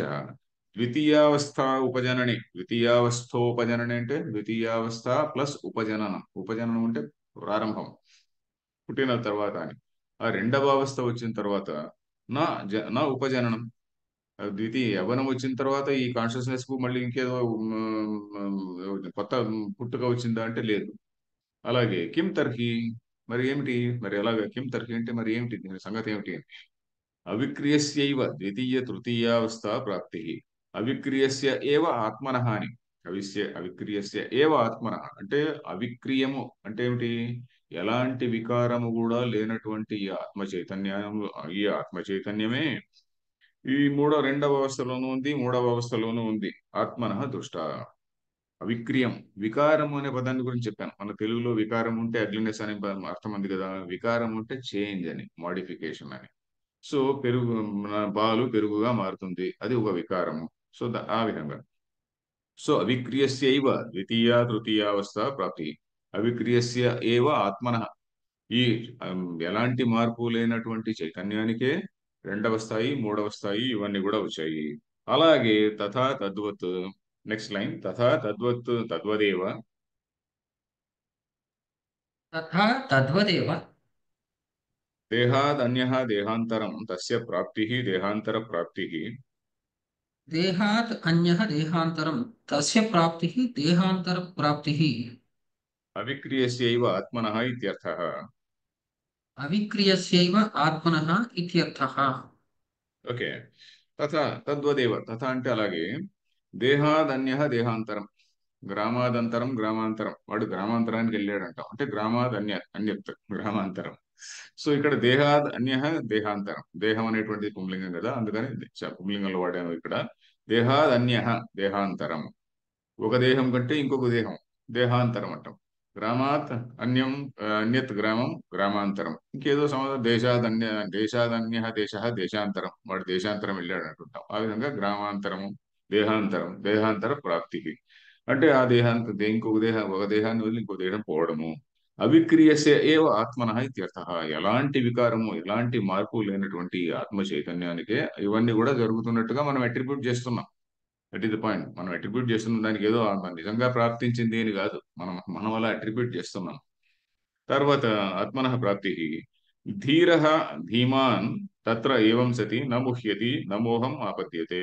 ద్వితీయావస్థ ఉపజనని. ద్వితీయావస్థోపజనని అంటే ద్వితీయావస్థ ప్లస్ ఉపజననం. ఉపజననం అంటే ప్రారంభం, పుట్టిన తర్వాత అని. ఆ రెండవ అవస్థ వచ్చిన తర్వాత నా ఉపజననం. ద్వితీయ యవ్వనం వచ్చిన తర్వాత ఈ కాన్షియస్నెస్ కు మళ్ళీ ఇంకేదో కొత్త పుట్టుక వచ్చిందా అంటే లేదు. అలాగే కిం తర్హి మరి ఏమిటి, మరి ఎలాగ కిం తర్హి అంటే మరి ఏమిటి, దీని సంగతి ఏమిటి? అవిక్రియస్యైవ ద్వితీయ తృతీయావస్థ ప్రాప్తి. అవిక్రియస్య ఏవ ఆత్మనః అని. అవిక్రియస్య ఏవ ఆత్మనః అంటే అవిక్రియము అంటే ఏమిటి? ఎలాంటి వికారము కూడా లేనటువంటి ఈ ఆత్మ చైతన్యమే ఈ రెండవ అవస్థలోనూ ఉంది, మూడవ అవస్థలోనూ ఉంది. ఆత్మనః దృష్ట. అవిక్రియం. వికారం అనే పదాన్ని గురించి చెప్పాను. మన తెలుగులో వికారం ఉంటే అగ్లినెస్ అనే అర్థం ఉంది కదా. వికారం ఉంటే చేంజ్ అని, మోడిఫికేషన్ అని. సో మన పాలు పెరుగుగా మారుతుంది, అది ఒక వికారము. సో ఆ విధంగా. సో అవిక్రియస్యైవ ద్వితీయ తృతీయావస్థ ప్రాప్తి. అవిక్రియస్య ఏవ ఆత్మన ఈ ఎలాంటి మార్పు లేనటువంటి చైతన్యానికే రెండవ స్థాయి, మూడవ స్థాయి ఇవన్నీ కూడా వచ్చాయి. అలాగే తథా తద్వత్. నెక్స్ట్ లైన్ తథా తద్వత్ తద్వదేవ. तथा तद्वदेव దేహాద్ అన్యః దేహాంతరం తస్య ప్రాప్తి దేహాంతర ప్రాప్తి. देहात् अन्यः देहान्तरं तस्य प्राप्तिः देहान्तरप्राप्तिः। అవిక్రియస్యైవ ఆత్మనః ఇత్యర్థః. अविक्रियस्यैव आत्मनः इत्यर्थः। ఓకే. తథా తద్వదేవ. తథా అంటే అలాగే. దేహాదన్యః దేహాంతరం. గ్రామాదంతరం గ్రామాంతరం. వాడు గ్రామాంతరానికి వెళ్ళాడంట అంటే అన్యత్ గ్రామాంతరం. సో ఇక్కడ దేహాద్ అన్యః దేహాంతరం. దేహం అనేటువంటి పుంలింగం కదా, అందుకని పుంలింగంలో వాడాము ఇక్కడ. దేహాద్ అన్యః దేహాంతరం. ఒక దేహం కంటే ఇంకొక దేహం దేహాంతరం అంటాం. గ్రామాత్ అన్యం అన్యత్ గ్రామం గ్రామాంతరం, ఇంకేదో సమాధానం దేశాదన్య దేశ దేశాంతరం, వాడు దేశాంతరం వెళ్ళాడు అంటుంటాం. ఆ విధంగా గ్రామాంతరము, దేహాంతర ప్రాప్తికి అంటే ఆ ఇంకొక ఒక దేహాన్ని వదిలి ఇంకో దేహం పోవడము. అవిక్రియస్య ఏవ ఆత్మనః ఇత్యర్థః, ఎలాంటి వికారము ఎలాంటి మార్పు లేనటువంటి ఆత్మ చైతన్యానికే ఇవన్నీ కూడా జరుగుతున్నట్టుగా మనం అట్రిబ్యూట్ చేస్తున్నాం. That is the point. మనం అట్రిబ్యూట్ చేస్తున్న దానికి ఏదో నిజంగా ప్రాప్తించింది అని కాదు, మనం అలా అట్రిబ్యూట్ చేస్తున్నాం. తర్వాత ఆత్మనః ప్రాప్తి ధీర ధీమాన్ తత్ర ఏవం సతి న ముహ్యతి న మోహం ఆపద్యతే.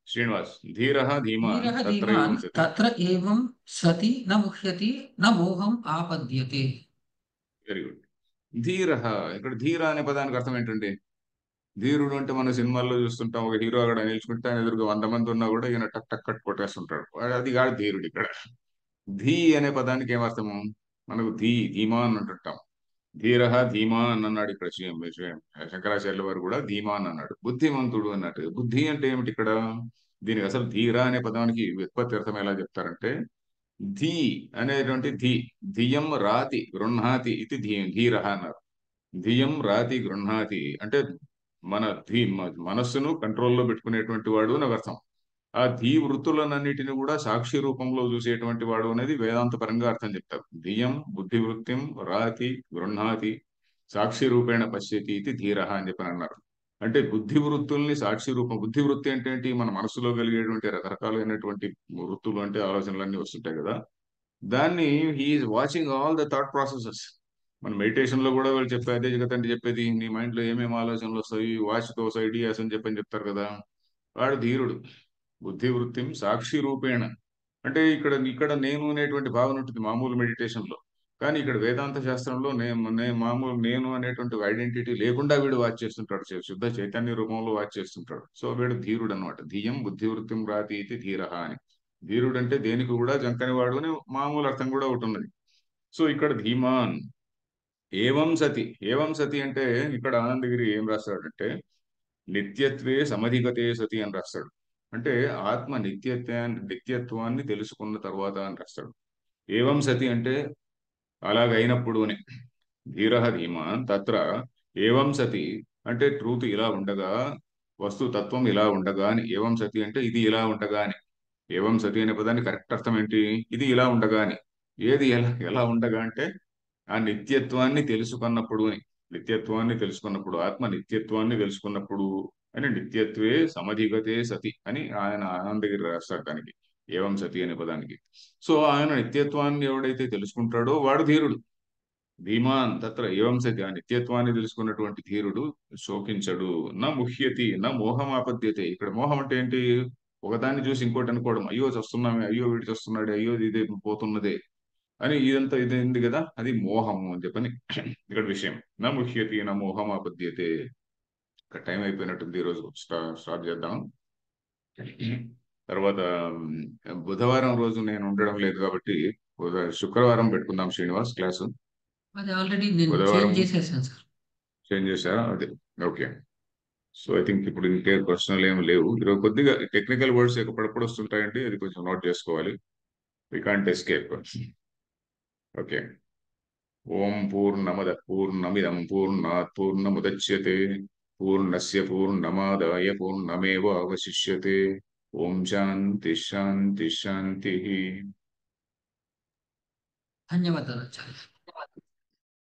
శ్రీనివాస్, ధీర ధీమాన్ धीरः తత్ర धीमान् ఏవం సతి. तत्र एवं सति न मुह्यति न मोहम् आपद्यते. Very good. ధీర, ఇక్కడ ధీర అనే పదానికి అర్థం ఏంటండి? ధీరుడు అంటే మన సినిమాల్లో చూస్తుంటాం, ఒక హీరో అక్కడ నిల్చుకుంటే ఆయన ఎదురుగా 100 మంది ఉన్నా కూడా ఈయన టక్ టక్ కట్ కొట్టేస్తుంటాడు. అది కాదు ధీరుడు ఇక్కడ. ధీ అనే పదానికి ఏమర్థము? మనకు ధీమాన్ అంటుంటాం. ధీర ధీమాన్ అన్నాడు ఇక్కడ శంకరాచార్యుల వారు కూడా ధీమాన్ అన్నాడు, బుద్ధిమంతుడు అన్నట్టు. బుద్ధి అంటే ఏమిటి ఇక్కడ? దీనికి అసలు ధీర అనే పదానికి వ్యుత్పత్తి అర్థం ఎలా చెప్తారంటే, ధీ అనేటువంటి ధియం రాతి గృహ్ణాతి ఇది ధీర అన్నారు. ధియం రాతి గృహ్ణాతి అంటే మన మనస్సును కంట్రోల్లో పెట్టుకునేటువంటి వాడు అని అర్థం. ఆ ధీ వృత్తులన్నిటిని కూడా సాక్షి రూపంలో చూసేటువంటి వాడు అనేది వేదాంత పరంగా అర్థం చెప్తారు. ధియం బుద్ధి వృత్తిం రాతి గృహ్ణాతి సాక్షి రూపేణ పశ్యతి ఇది ధీర అని చెప్పని అన్నారు. అంటే బుద్ధి వృత్తుల్ని సాక్షి రూపం, బుద్ధి వృత్తి అంటే ఏంటి? మన మనసులో కలిగేటువంటి రకరకాలైనటువంటి వృత్తులు అంటే ఆలోచనలన్నీ వస్తుంటాయి కదా, దాన్ని he is watching all the thought processes. మన మెడిటేషన్ లో కూడా వాళ్ళు చెప్పే అదే జగతంటే చెప్పేది, నీ మైండ్ లో ఏమేమి ఆలోచనలు వస్తాయి, వాచ్ దోస్ ఐడియాస్ అని చెప్పని చెప్తారు కదా. వాడు ధీరుడు. బుద్ధి వృత్తిం సాక్షి రూపేణ అంటే ఇక్కడ ఇక్కడ నేను అనేటువంటి భావన ఉంటుంది మామూలు మెడిటేషన్ లో. కానీ ఇక్కడ వేదాంత శాస్త్రంలో మామూలు నేను అనేటువంటి ఐడెంటిటీ లేకుండా వీడు వాచ్ చేస్తుంటాడు, శుద్ధ చైతన్య రూపంలో వాచ్ చేస్తుంటాడు. సో వీడు ధీరుడు అనమాట. ధియం బుద్ధి వృత్తిం రాతి ఇది ధీర అని. ధీరుడు అంటే దేనికి కూడా జంకని వాడు అని మామూలు అర్థం కూడా ఒకటి ఉన్నది. సో ఇక్కడ ధీమాన్ ఏవం సతి అంటే ఇక్కడ ఆనందగిరి ఏం రాస్తాడంటే, నిత్యత్వే సమధిగతే సతి అని రాస్తాడు. అంటే ఆత్మ నిత్యత్వాన్ని తెలుసుకున్న తర్వాత అని రాస్తాడు. ఏవం సతి అంటే అలాగైనప్పుడు అని. ధీర ధీమాన్ తత్ర ఏవం సతి అంటే ట్రూత్ ఇలా ఉండగా, వస్తు తత్వం ఇలా ఉండగా అని. ఏవం సతి అంటే ఇది ఇలా ఉండగా అని. ఏవం సతి అనే పదానికి కరెక్ట్ అర్థం ఏంటి? ఇది ఇలా ఉండగా అని. ఏది ఎలా ఎలా ఉండగా అంటే ఆ నిత్యత్వాన్ని తెలుసుకున్నప్పుడు అని. నిత్యత్వాన్ని తెలుసుకున్నప్పుడు, ఆత్మ నిత్యత్వాన్ని తెలుసుకున్నప్పుడు అని. నిత్యత్వే సమధిగతే సతి అని ఆయన ఆనందగిరి రాస్తాడు దానికి, ఏవం సతి అనే పదానికి. సో ఆయన నిత్యత్వాన్ని ఎవడైతే తెలుసుకుంటాడో వాడు ధీరుడు. ధీమాన్ తత్ర ఏవం సతి, ఆ నిత్యత్వాన్ని తెలుసుకున్నటువంటి ధీరుడు శోకించడు. నా ముహ్యతి నా మోహం ఆపద్యతే. ఇక్కడ మోహం అంటే ఏంటి? ఒకదాన్ని చూసి ఇంకోటి అనుకోవడం, అయ్యో చస్తున్నామే, అయ్యో వీడి చస్తున్నాడే, అయ్యో ఇది పోతున్నదే అని. ఇదంతా ఇది ఉంది కదా, అది మోహము అని చెప్పని ఇక్కడ విషయం. నా ముహ్యతి నా మోహం ఆపద్యతే. ఇక్కడ టైం అయిపోయినట్టుంది, ఈరోజు స్టార్ట్ చేద్దాం. తర్వాత బుధవారం రోజు నేను ఉండడం లేదు కాబట్టి శుక్రవారం పెట్టుకుందాం శ్రీనివాస్ క్లాసు. అది ఆల్రెడీ నేను బుధవారం చేంజ్ చేసేసాను సార్. చేంజ్ చేశారా? అదే, ఓకే. సో ఐ థింక్ ఇప్పుడు ఇంకే క్వశ్చన్లు ఏమి లేవు. ఈరోజు కొద్దిగా టెక్నికల్ వర్డ్స్ ఎక్కడప్పుడు వస్తుంటాయండి, అది కొంచెం నోట్ చేసుకోవాలి. We can't escape. ఓకే. ఓం పూర్ణమద పూర్ణమిదం పూర్ణాత్ పూర్ణముదచ్యతే పూర్ణస్య పూర్ణమాదాయ పూర్ణమేవావశిష్యతే. ఓం శాంతి శాంతి శాంతి. ధన్యవాదాలు ఆచార్య.